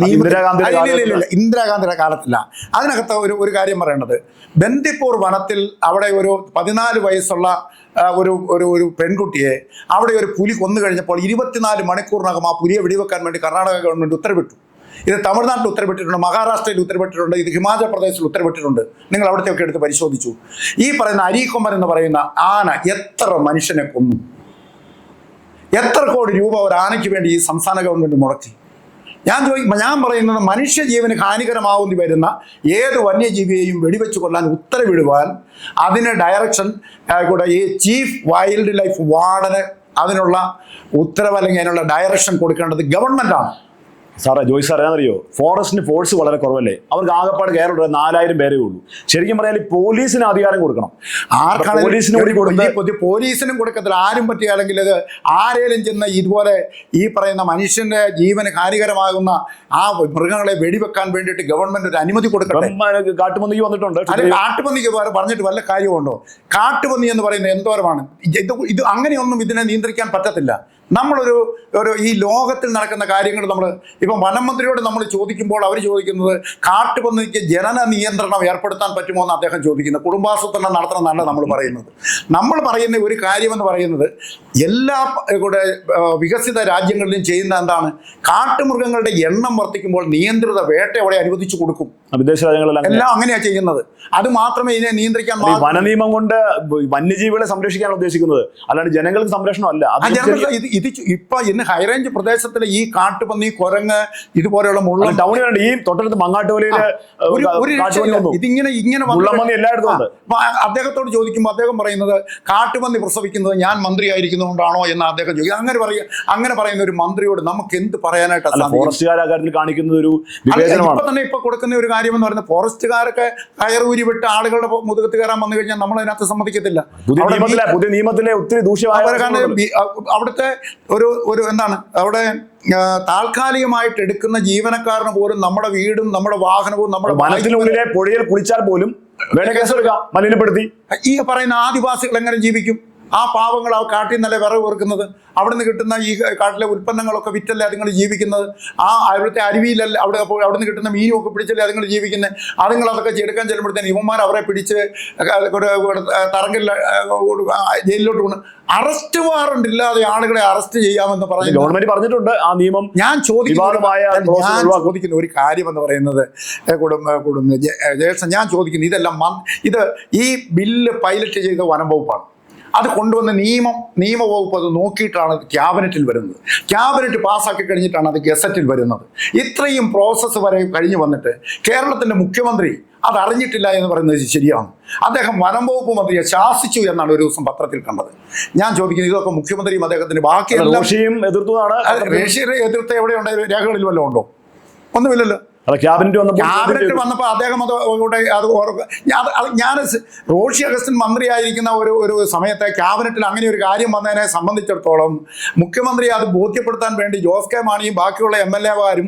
Speaker 1: ഇന്ദിരാഗാന്ധിയുടെ കാലത്തില്ല. അതിനകത്ത് ഒരു കാര്യം പറയേണ്ടത്, ബന്ദിപ്പൂർ വനത്തിൽ അവിടെ ഒരു 14 വയസ്സുള്ള ഒരു പെൺകുട്ടിയെ അവിടെ ഒരു പുലി കൊന്നു കഴിഞ്ഞപ്പോൾ 24 മണിക്കൂറിനകം ആ പുലിയെ വെടിവെക്കാൻ വേണ്ടി കർണാടക ഗവൺമെൻറ് ഉത്തരവിട്ടു. ഇത് തമിഴ്നാട്ടിൽ ഉത്തരവിട്ടിട്ടുണ്ട്, മഹാരാഷ്ട്രയിൽ ഉത്തരവിട്ടിട്ടുണ്ട്, ഇത് ഹിമാചൽ പ്രദേശിൽ ഉത്തരവിട്ടിട്ടുണ്ട്. നിങ്ങൾ അവിടത്തെയൊക്കെ എടുത്ത് പരിശോധിച്ചു. ഈ പറയുന്ന അരീക്കൊമ്പൻ എന്ന് പറയുന്ന ആന എത്ര മനുഷ്യനെ കൊന്നു? എത്ര കോടി രൂപ ഒരു ആനയ്ക്ക് വേണ്ടി ഈ സംസ്ഥാന ഗവൺമെൻറ് മുടക്കി? ഞാൻ പറയുന്നത് മനുഷ്യജീവന് ഹാനികരമാവുന്ന വരുന്ന ഏത് വന്യജീവിയെയും വെടിവെച്ച് കൊല്ലാൻ ഉത്തരവിടുവാൻ അതിന് ഡയറക്ഷൻ കൂടെ ഈ ചീഫ് വൈൽഡ് ലൈഫ് വാർഡന് അതിനുള്ള ഉത്തരവ് അല്ലെങ്കിൽ അതിനുള്ള ഡയറക്ഷൻ കൊടുക്കേണ്ടത് ഗവൺമെൻറ്റാണ്.
Speaker 2: സാറേ ജോയ് സാർ അറിയാന്നറിയോ, ഫോറസ്റ്റിന് ഫോഴ്സ് വളരെ കുറവല്ലേ, അവർക്ക് ആകെപ്പാട് കേരളത്തിൽ 4000 പേരേ ഉള്ളൂ. ശരിക്കും പറഞ്ഞാൽ പോലീസിന് അധികാരം കൊടുക്കണം.
Speaker 1: പോലീസിനും കൊടുക്കത്തില്ല. ആരും പറ്റിയാണെങ്കിൽ ഇത് ആരേലും ചെന്ന് ഇതുപോലെ ഈ പറയുന്ന മനുഷ്യന്റെ ജീവന് ഹാനികരമാകുന്ന ആ മൃഗങ്ങളെ വെടിവെക്കാൻ വേണ്ടിയിട്ട് ഗവൺമെന്റ് ഒരു അനുമതി കൊടുക്കട്ടെ.
Speaker 2: കാട്ടുപന്നിക്ക് വന്നിട്ടുണ്ട്.
Speaker 1: കാട്ടുപന്നിക്ക് പറഞ്ഞിട്ട് വല്ല കാര്യമുണ്ടോ? കാട്ടുപന്നി എന്ന് പറയുന്നത് എന്തോരമാണ്. ഇത് അങ്ങനെയൊന്നും ഇതിനെ നിയന്ത്രിക്കാൻ പറ്റത്തില്ല. നമ്മളൊരു ഈ ലോകത്തിൽ നടക്കുന്ന കാര്യങ്ങൾ നമ്മൾ ഇപ്പം വനം മന്ത്രിയോട് നമ്മൾ ചോദിക്കുമ്പോൾ അവർ ചോദിക്കുന്നത് കാട്ടുപന്നിക്ക് ജനന നിയന്ത്രണം ഏർപ്പെടുത്താൻ പറ്റുമോ എന്ന് അദ്ദേഹം ചോദിക്കുന്നത്. കുടുംബാസൂത്രണം നടത്തണം എന്നല്ല നമ്മൾ പറയുന്ന ഒരു കാര്യമെന്ന് പറയുന്നത് എല്ലാ കൂടെ വികസിത രാജ്യങ്ങളിലും ചെയ്യുന്ന എന്താണ്, കാട്ടുമൃഗങ്ങളുടെ എണ്ണം വർദ്ധിക്കുമ്പോൾ നിയന്ത്രിത വേട്ട അവിടെ അനുവദിച്ചു കൊടുക്കും.
Speaker 2: വിദേശ രാജ്യങ്ങളെല്ലാം
Speaker 1: എല്ലാം അങ്ങനെയാണ് ചെയ്യുന്നത്. അത് മാത്രമേ ഇതിനെ നിയന്ത്രിക്കാൻ.
Speaker 2: വന നിയമം കൊണ്ട് വന്യജീവികളെ സംരക്ഷിക്കാൻ ഉദ്ദേശിക്കുന്നത്, അല്ലാണ്ട് ജനങ്ങൾക്ക് സംരക്ഷണം അല്ല.
Speaker 1: ഇത് ഇപ്പൊ ഇന്ന് ഹൈറേഞ്ച് പ്രദേശത്തിലെ ഈ കാട്ടുപന്നി, കുരങ്ങ്, ഇതുപോലെയുള്ള മുള്ളം
Speaker 2: ടൗണിലുണ്ട്. ഈ തൊട്ടടുത്ത് മങ്ങാട്ടുപോലയില്
Speaker 1: ഇതിങ്ങനെ
Speaker 2: എല്ലായിടത്തും.
Speaker 1: അദ്ദേഹത്തോട് ചോദിക്കുമ്പോൾ അദ്ദേഹം പറയുന്നത് കാട്ടുപന്നി പ്രസവിക്കുന്നത് ഞാൻ മന്ത്രി ആയിരിക്കുന്നതുകൊണ്ടാണോ എന്ന് അദ്ദേഹം ചോദിക്കും. അങ്ങനെ പറയുന്ന ഒരു മന്ത്രിയോട് നമുക്ക് എന്ത് പറയാനായിട്ടാണ്?
Speaker 2: ഫോറസ്റ്റുകാർ കാര്യത്തിൽ കാണിക്കുന്ന ഒരു വിവേചനമാണ്.
Speaker 1: തന്നെ ഇപ്പൊ കൊടുക്കുന്ന ഒരു കാര്യം എന്ന് പറയുന്നത് ഫോറസ്റ്റുകാരൊക്കെ കയറൂരി വിട്ട് ആളുകളുടെ മുതുകത്ത് കയറാൻ വന്നു കഴിഞ്ഞാൽ നമ്മൾ അതിനകത്ത് സമ്മതിക്കത്തില്ല.
Speaker 2: പുതിയ നിയമത്തിലെ ഒത്തിരി ദൂഷ്യമായ
Speaker 1: അവിടുത്തെ ഒരു എന്താണ് അവിടെ താൽക്കാലികമായിട്ട് എടുക്കുന്ന ജീവനക്കാരന് പോലും നമ്മുടെ വീടും നമ്മുടെ വാഹനവും നമ്മുടെ
Speaker 2: വനത്തിനുള്ളിലെ പുഴയിൽ കുളിച്ചാൽ പോലും വേണേ കേസെടുക്കാം, മലിനപ്പെടുത്തി.
Speaker 1: ഈ പറയുന്ന ആദിവാസികൾ എങ്ങനെ ജീവിക്കും? ആ പാവങ്ങൾ ആ കാട്ടിൽ നിന്നല്ലേ വിറവ് വെറുക്കുന്നത്. അവിടെ നിന്ന് കിട്ടുന്ന ഈ കാട്ടിലെ ഉൽപ്പന്നങ്ങളൊക്കെ വിറ്റല്ലേ അതുങ്ങൾ ജീവിക്കുന്നത്. ആ അവിടുത്തെ അരുവിയിലല്ല അവിടെ നിന്ന് കിട്ടുന്ന മീനും ഒക്കെ പിടിച്ചല്ലേ അതുങ്ങൾ ജീവിക്കുന്നത്. അതുങ്ങൾ അതൊക്കെ എടുക്കാൻ ചെല്ലുമ്പോഴത്തേന് ഇവന്മാർ അവരെ പിടിച്ച് തറങ്കലിൽ ജയിലിലോട്ട് കൊണ്ട് അറസ്റ്റ് വാറണ്ട് ഇല്ലാതെ ആളുകളെ അറസ്റ്റ് ചെയ്യാമെന്ന് പറഞ്ഞു
Speaker 2: ഗവൺമെന്റ് പറഞ്ഞിട്ടുണ്ട്. ആ നിയമം ഞാൻ
Speaker 1: ചോദിക്കുന്ന ഒരു കാര്യം എന്ന് പറയുന്നത് ജേഷൻ, ഞാൻ ചോദിക്കുന്നു ഇത് ഈ ബില്ല് പൈലറ്റ് ചെയ്ത വനം വകുപ്പാണ്. അത് കൊണ്ടുവന്ന നിയമവകുപ്പ് അത് നോക്കിയിട്ടാണ് ക്യാബിനറ്റിൽ വരുന്നത്. ക്യാബിനറ്റ് പാസ്സാക്കി കഴിഞ്ഞിട്ടാണ് അത് ഗസറ്റിൽ വരുന്നത്. ഇത്രയും പ്രോസസ്സ് വരെ കഴിഞ്ഞു വന്നിട്ട് കേരളത്തിൻ്റെ മുഖ്യമന്ത്രി അത് അറിഞ്ഞിട്ടില്ല എന്ന് പറയുന്നത് ശരിയാണ്. അദ്ദേഹം വനം വകുപ്പ് മന്ത്രിയെ ശാസിച്ചു എന്നാണ് ഒരു ദിവസം പത്രത്തിൽ കണ്ടത്. ഞാൻ ചോദിക്കുന്നത് ഇതൊക്കെ മുഖ്യമന്ത്രിയും അദ്ദേഹത്തിന് ബാക്കിയെല്ലാം എതിർത്ത് എവിടെയുണ്ട്? രേഖകളിൽ വല്ലതും ഉണ്ടോ? ഒന്നുമില്ലല്ലോ. ക്യാബിനറ്റ് വന്നപ്പോൾ അദ്ദേഹം ഞാൻ റോഷി അഗസ്റ്റിൻ മന്ത്രിയായിരിക്കുന്ന ഒരു സമയത്തെ ക്യാബിനറ്റിൽ അങ്ങനെ ഒരു കാര്യം വന്നതിനെ സംബന്ധിച്ചിടത്തോളം മുഖ്യമന്ത്രി അത് ബോധ്യപ്പെടുത്താൻ വേണ്ടി ജോസ് കെ മാണിയും ബാക്കിയുള്ള MLA-മാരും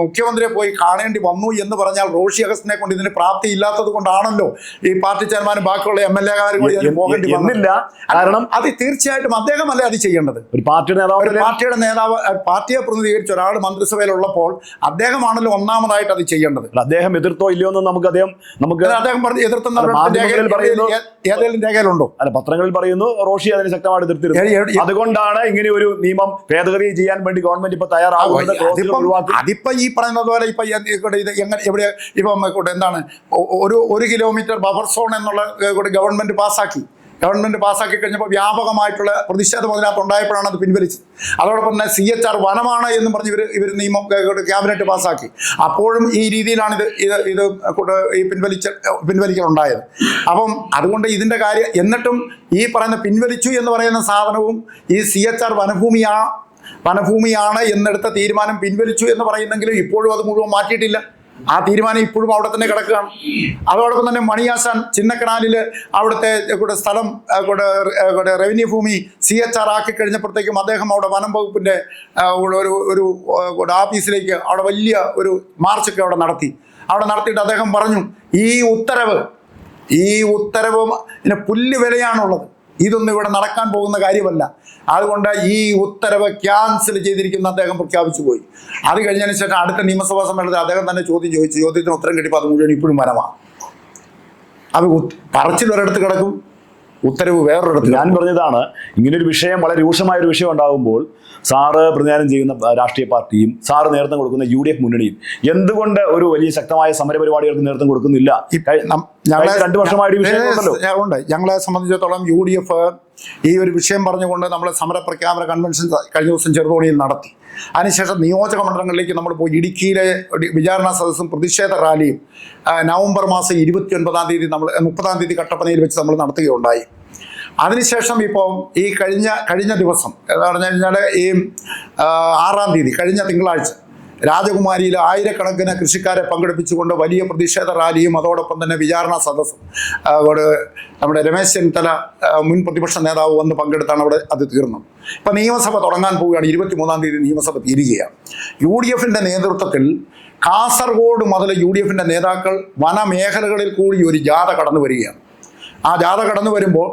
Speaker 1: മുഖ്യമന്ത്രിയെ പോയി കാണേണ്ടി വന്നു എന്ന് പറഞ്ഞാൽ റോഷി അഗസ്റ്റിനെ കൊണ്ട് ഇതിന് പ്രാപ്തി ഇല്ലാത്തത് കൊണ്ടാണല്ലോ ഈ പാർട്ടി ചെയർമാനും ബാക്കിയുള്ള MLA-മാരും കൂടി അതിന് പോകേണ്ടി വന്നില്ല. കാരണം അത് തീർച്ചയായിട്ടും അദ്ദേഹമല്ലേ അത് ചെയ്യേണ്ടത്. ഒരു പാർട്ടിയുടെ നേതാവ്, പാർട്ടിയെ പ്രതിനിധീകരിച്ച ഒരാൾ മന്ത്രിസഭയിലുള്ളപ്പോൾ അദ്ദേഹമാണല്ലോ ഒന്നാമതായിട്ട് അത് ചെയ്യേണ്ടത്.
Speaker 2: അദ്ദേഹം എതിർത്തോ ഇല്ലയോ എന്ന് അദ്ദേഹം
Speaker 1: പറഞ്ഞു എതിർത്തുന്ന ഏതെങ്കിലും രേഖയിലുണ്ടോ?
Speaker 2: അല്ല, പത്രങ്ങളിൽ പറയുന്നു റോഷി അതിനെ ശക്തമായിട്ട് എതിർത്തിരുന്നു. അതുകൊണ്ടാണ് ഇങ്ങനെ ഒരു നിയമം ഭേദഗതി ചെയ്യാൻ വേണ്ടി ഗവൺമെന്റ് ഇപ്പൊ തയ്യാറാകുന്നത്.
Speaker 1: അതിപ്പോ ഈ പറയുന്നത് പോലെ ഇപ്പൊ ഇത് എവിടെ ഇപ്പം എന്താണ് 1 കിലോമീറ്റർ ബഫർ സോൺ എന്നുള്ള ഗവൺമെന്റ് പാസ്സാക്കി കഴിഞ്ഞപ്പോൾ വ്യാപകമായിട്ടുള്ള പ്രതിഷേധം അതിനകത്ത് ഉണ്ടായപ്പോഴാണ് അത് പിൻവലിച്ചത്. അതോടൊപ്പം തന്നെ CHR വനമാണ് എന്നും പറഞ്ഞ് ഇവർ നിയമം ക്യാബിനറ്റ് പാസ്സാക്കി. അപ്പോഴും ഈ രീതിയിലാണ് ഇത് ഈ പിൻവലിക്കലുണ്ടായത്. അപ്പം അതുകൊണ്ട് ഇതിൻ്റെ കാര്യം എന്നിട്ടും ഈ പറയുന്ന പിൻവലിച്ചു എന്ന് പറയുന്ന സാധനവും ഈ CHR വനഭൂമിയാണ് എന്നെടുത്ത തീരുമാനം പിൻവലിച്ചു എന്ന് പറയുന്നെങ്കിലും ഇപ്പോഴും അത് മുഴുവൻ മാറ്റിയിട്ടില്ല. ആ തീരുമാനം ഇപ്പോഴും അവിടെ തന്നെ കിടക്കുകയാണ്. അതോടൊപ്പം തന്നെ മണിയാശാൻ ചിന്നക്കനാലിൽ അവിടുത്തെ സ്ഥലം റവന്യൂ ഭൂമി CHR ആക്കി കഴിഞ്ഞപ്പോഴത്തേക്കും അദ്ദേഹം അവിടെ വനം വകുപ്പിൻ്റെ ഒരു ഓഫീസിലേക്ക് അവിടെ വലിയ ഒരു മാർച്ചൊക്കെ അവിടെ നടത്തിയിട്ട് അദ്ദേഹം പറഞ്ഞു ഈ ഉത്തരവ് പിന്നെ പുല്ല് വിലയാണുള്ളത്, ഇതൊന്നും ഇവിടെ നടക്കാൻ പോകുന്ന കാര്യമല്ല, അതുകൊണ്ട് ഈ ഉത്തരവ് ക്യാൻസൽ ചെയ്തിരിക്കുന്ന അദ്ദേഹം പ്രഖ്യാപിച്ചു പോയി. അത് കഴിഞ്ഞതിന് ശേഷം അടുത്ത നിയമസഭാ സമ്മേളനത്തിൽ അദ്ദേഹം തന്നെ ചോദ്യത്തിന് ഉത്തരം കിട്ടിയപ്പോൾ അത് മുഴുവൻ ഇപ്പോഴും വരമാണ്. അത് പറച്ചിൽ ഒരിടത്ത് കിടക്കും, ഉത്തരവ് വേറൊരിടത്ത്.
Speaker 2: ഞാൻ പറഞ്ഞതാണ്, ഇങ്ങനൊരു വിഷയം വളരെ രൂക്ഷമായ ഒരു വിഷയം ഉണ്ടാകുമ്പോൾ സാറ് പ്രതിനിധാനം ചെയ്യുന്ന രാഷ്ട്രീയ പാർട്ടിയും സാറ് നേതൃത്വം കൊടുക്കുന്ന UDF മുന്നണിയും എന്തുകൊണ്ട് ഒരു വലിയ ശക്തമായ സമരപരിപാടികൾക്ക് നേതൃത്വം കൊടുക്കുന്നില്ല? 2 വർഷമായിട്ട്
Speaker 1: വിഷയമുണ്ട്. ഞങ്ങളെ സംബന്ധിച്ചിടത്തോളം UDF ഈ ഒരു വിഷയം പറഞ്ഞുകൊണ്ട് നമ്മൾ സമരപ്രഖ്യാപന കൺവെൻഷൻ കഴിഞ്ഞ ദിവസം ചെറുതോണിയിൽ നടത്തി. അതിനുശേഷം നിയോജക മണ്ഡലങ്ങളിലേക്ക് നമ്മൾ പോയി ഇടുക്കിയിലെ വിചാരണ സദസ്സും പ്രതിഷേധ റാലിയും നവംബർ മാസം 29-ാം തീയതി 30-ാം തീയതി കട്ടപ്പനയിൽ വെച്ച് നമ്മൾ നടത്തുകയുണ്ടായി. അതിനുശേഷം ഇപ്പോൾ ഈ കഴിഞ്ഞ ദിവസം എന്ന് പറഞ്ഞു കഴിഞ്ഞാൽ ഈ 6-ാം തീയതി കഴിഞ്ഞ തിങ്കളാഴ്ച രാജകുമാരിയിൽ ആയിരക്കണക്കിന് കൃഷിക്കാരെ പങ്കെടുപ്പിച്ചുകൊണ്ട് വലിയ പ്രതിഷേധ റാലിയും അതോടൊപ്പം തന്നെ വിചാരണ സദസ്സും നമ്മുടെ രമേശ് ചെന്നിത്തല മുൻ പ്രതിപക്ഷ നേതാവ് വന്ന് പങ്കെടുത്താണ് അവിടെ അത് തീർന്നത്. ഇപ്പം നിയമസഭ തുടങ്ങാൻ പോവുകയാണ്. 23-ാം തീയതി നിയമസഭ തീരുകയാണ്. UDFിൻ്റെ നേതൃത്വത്തിൽ കാസർഗോഡ് മുതൽ UDFിൻ്റെ നേതാക്കൾ വനമേഖലകളിൽ കൂടി ഒരു ജാഥ കടന്നു വരികയാണ്. ആ ജാഥ കടന്നു വരുമ്പോൾ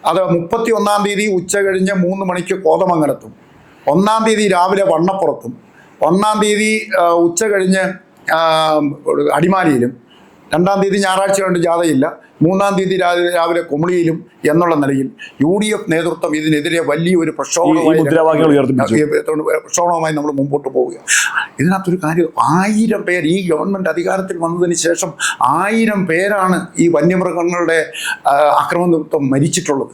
Speaker 1: അത് 31-ാം തീയതി ഉച്ച കഴിഞ്ഞ് 3 മണിക്ക് കോതമംഗലത്തും, 1-ാം തീയതി രാവിലെ വണ്ണപ്പുറത്തും, 1-ാം തീയതി ഉച്ച കഴിഞ്ഞ് അടിമാലിയിലും, 2-ാം തീയതി ഞായറാഴ്ച കൊണ്ട് ജാഥയില്ല, 3-ാം തീയതി രാവിലെ കുമളിയിലും എന്നുള്ള നിലയിൽ UDF നേതൃത്വം ഇതിനെതിരെ വലിയൊരു പ്രക്ഷോഭവുമായി നമ്മൾ മുമ്പോട്ട് പോവുക. ഇതിനകത്തൊരു കാര്യം, 1000 പേർ ഈ ഗവൺമെൻറ് അധികാരത്തിൽ വന്നതിന് ശേഷം 1000 പേരാണ് ഈ വന്യമൃഗങ്ങളുടെ ആക്രമണത്വം മരിച്ചിട്ടുള്ളത്.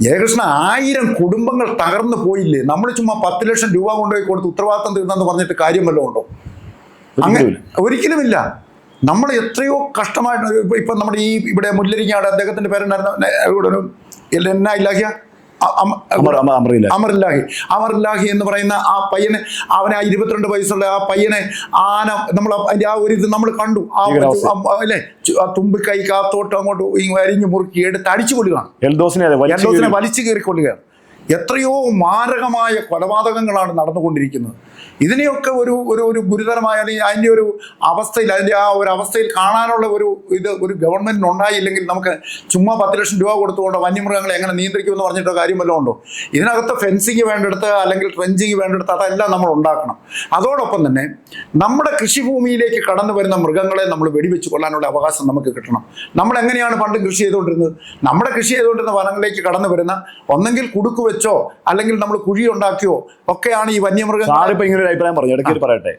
Speaker 1: ജയകൃഷ്ണ, 1000 കുടുംബങ്ങൾ തകർന്നു പോയില്ലേ? നമ്മൾ ചുമ്മാ 10 ലക്ഷം രൂപ കൊണ്ടുപോയി കൊടുത്ത് ഉത്തരവാദിത്തം തീർന്നെന്ന് പറഞ്ഞിട്ട് കാര്യം വല്ലതും ഉണ്ടോ? അങ്ങനെ ഒരിക്കലുമില്ല. നമ്മൾ എത്രയോ കഷ്ടമായിട്ട് ഇപ്പം നമ്മുടെ ഇവിടെ മുല്ലരിങ്ങാട് അദ്ദേഹത്തിൻ്റെ പേരുണ്ടായിരുന്ന ഇവിടെ ഒരു എന്നാ ഇല്ലാഹിയ അമറില്ലാഹി എന്ന് പറയുന്ന ആ പയ്യനെ, അവനെ ആ 22 വയസ്സുള്ള ആ പയ്യനെ ആന നമ്മൾ അതിൻ്റെ ആ ഒരു ഇത് നമ്മൾ കണ്ടു. അല്ലേ, തുമ്പിക്കൈ കാത്തോട്ട് അങ്ങോട്ട് അരിഞ്ഞു മുറുക്കി എടുത്ത് അടിച്ചു കൊല്ലുകയാണ്. എൽദോസിനെ വലിച്ചു കയറിക്കൊള്ളുകയാണ്. എത്രയോ മാരകമായ കൊലപാതകങ്ങളാണ് നടന്നുകൊണ്ടിരിക്കുന്നത്. ഇതിനെയൊക്കെ ഒരു ഗുരുതരമായ അതിൻ്റെ ഒരു അവസ്ഥയിൽ, അതിൻ്റെ ആ ഒരു അവസ്ഥയിൽ കാണാനുള്ള ഒരു ഗവൺമെൻറ്റിന് ഉണ്ടായില്ലെങ്കിൽ നമുക്ക് ചുമ്മാ 10 ലക്ഷം രൂപ കൊടുത്തുകൊണ്ട് വന്യമൃഗങ്ങളെ എങ്ങനെ നിയന്ത്രിക്കുമെന്ന് പറഞ്ഞിട്ടോ കാര്യം വല്ലതും ഉണ്ടോ? ഇതിനകത്ത് ഫെൻസിങ് വേണ്ടെടുത്ത് അല്ലെങ്കിൽ ട്രെഞ്ചിങ് വേണ്ടെടുത്ത് അതെല്ലാം നമ്മൾ ഉണ്ടാക്കണം. അതോടൊപ്പം തന്നെ നമ്മുടെ കൃഷിഭൂമിയിലേക്ക് കടന്നു വരുന്ന മൃഗങ്ങളെ നമ്മൾ വെടിവെച്ച് കൊല്ലാനുള്ള അവകാശം നമുക്ക് കിട്ടണം. നമ്മൾ എങ്ങനെയാണ് പണ്ട് കൃഷി ചെയ്തുകൊണ്ടിരുന്നത്? നമ്മുടെ കൃഷി ചെയ്തുകൊണ്ടിരുന്ന വനങ്ങളിലേക്ക് കടന്നു വരുന്ന ഒന്നെങ്കിൽ കുടുക്ക് വെച്ചോ അല്ലെങ്കിൽ നമ്മൾ കുഴി ഉണ്ടാക്കിയോ ഒക്കെയാണ് ഈ വന്യമൃഗങ്ങൾ.
Speaker 2: അഭിപ്രായം പറഞ്ഞു, ഇടയ്ക്ക് പറയട്ടെ.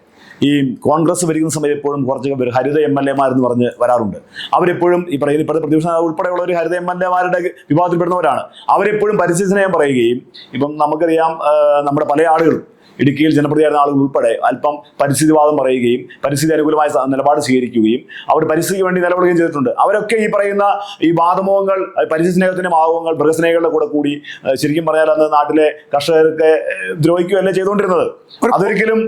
Speaker 2: ഈ കോൺഗ്രസ് ഭരിക്കുന്ന സമയത്ത് എപ്പോഴും കുറച്ച് ഹരിത MLA മാരെന്ന് പറഞ്ഞ് വരാറുണ്ട്. അവരെപ്പോഴും ഈ പറയുന്ന ഇപ്പോഴത്തെ പ്രതിപക്ഷ ഉൾപ്പെടെയുള്ള ഒരു ഹരിത MLA മാരുടെ വിഭാഗത്തിൽപ്പെടുന്നവരാണ്. അവരെപ്പോഴും പരിസ്ഥിതി സ്നേഹം പറയുകയും, ഇപ്പം നമുക്കറിയാം നമ്മുടെ പല ആളുകളും ഇടുക്കിയിൽ ജനപ്രതിയായിരുന്ന ആളുകൾ ഉൾപ്പെടെ അല്പം പരിസ്ഥിതിവാദം പറയുകയും പരിസ്ഥിതി അനുകൂലമായ നിലപാട് സ്വീകരിക്കുകയും അവർ പരിസ്ഥിതിക്ക് വേണ്ടി നിലകൊള്ളുകയും ചെയ്തിട്ടുണ്ട്. അവരൊക്കെ ഈ പറയുന്ന ഈ വാദമോഹങ്ങൾ, പരിസ്ഥിതി സ്നേഹത്തിന്റെ വാദമോഹങ്ങൾ മൃഗസ്നേഹികളുടെ കൂടി ശരിക്കും പറഞ്ഞാൽ അന്ന് നാട്ടിലെ കർഷകർക്ക് ദ്രോഹിക്കുകയല്ലേ ചെയ്തുകൊണ്ടിരുന്നത്. അതൊരിക്കലും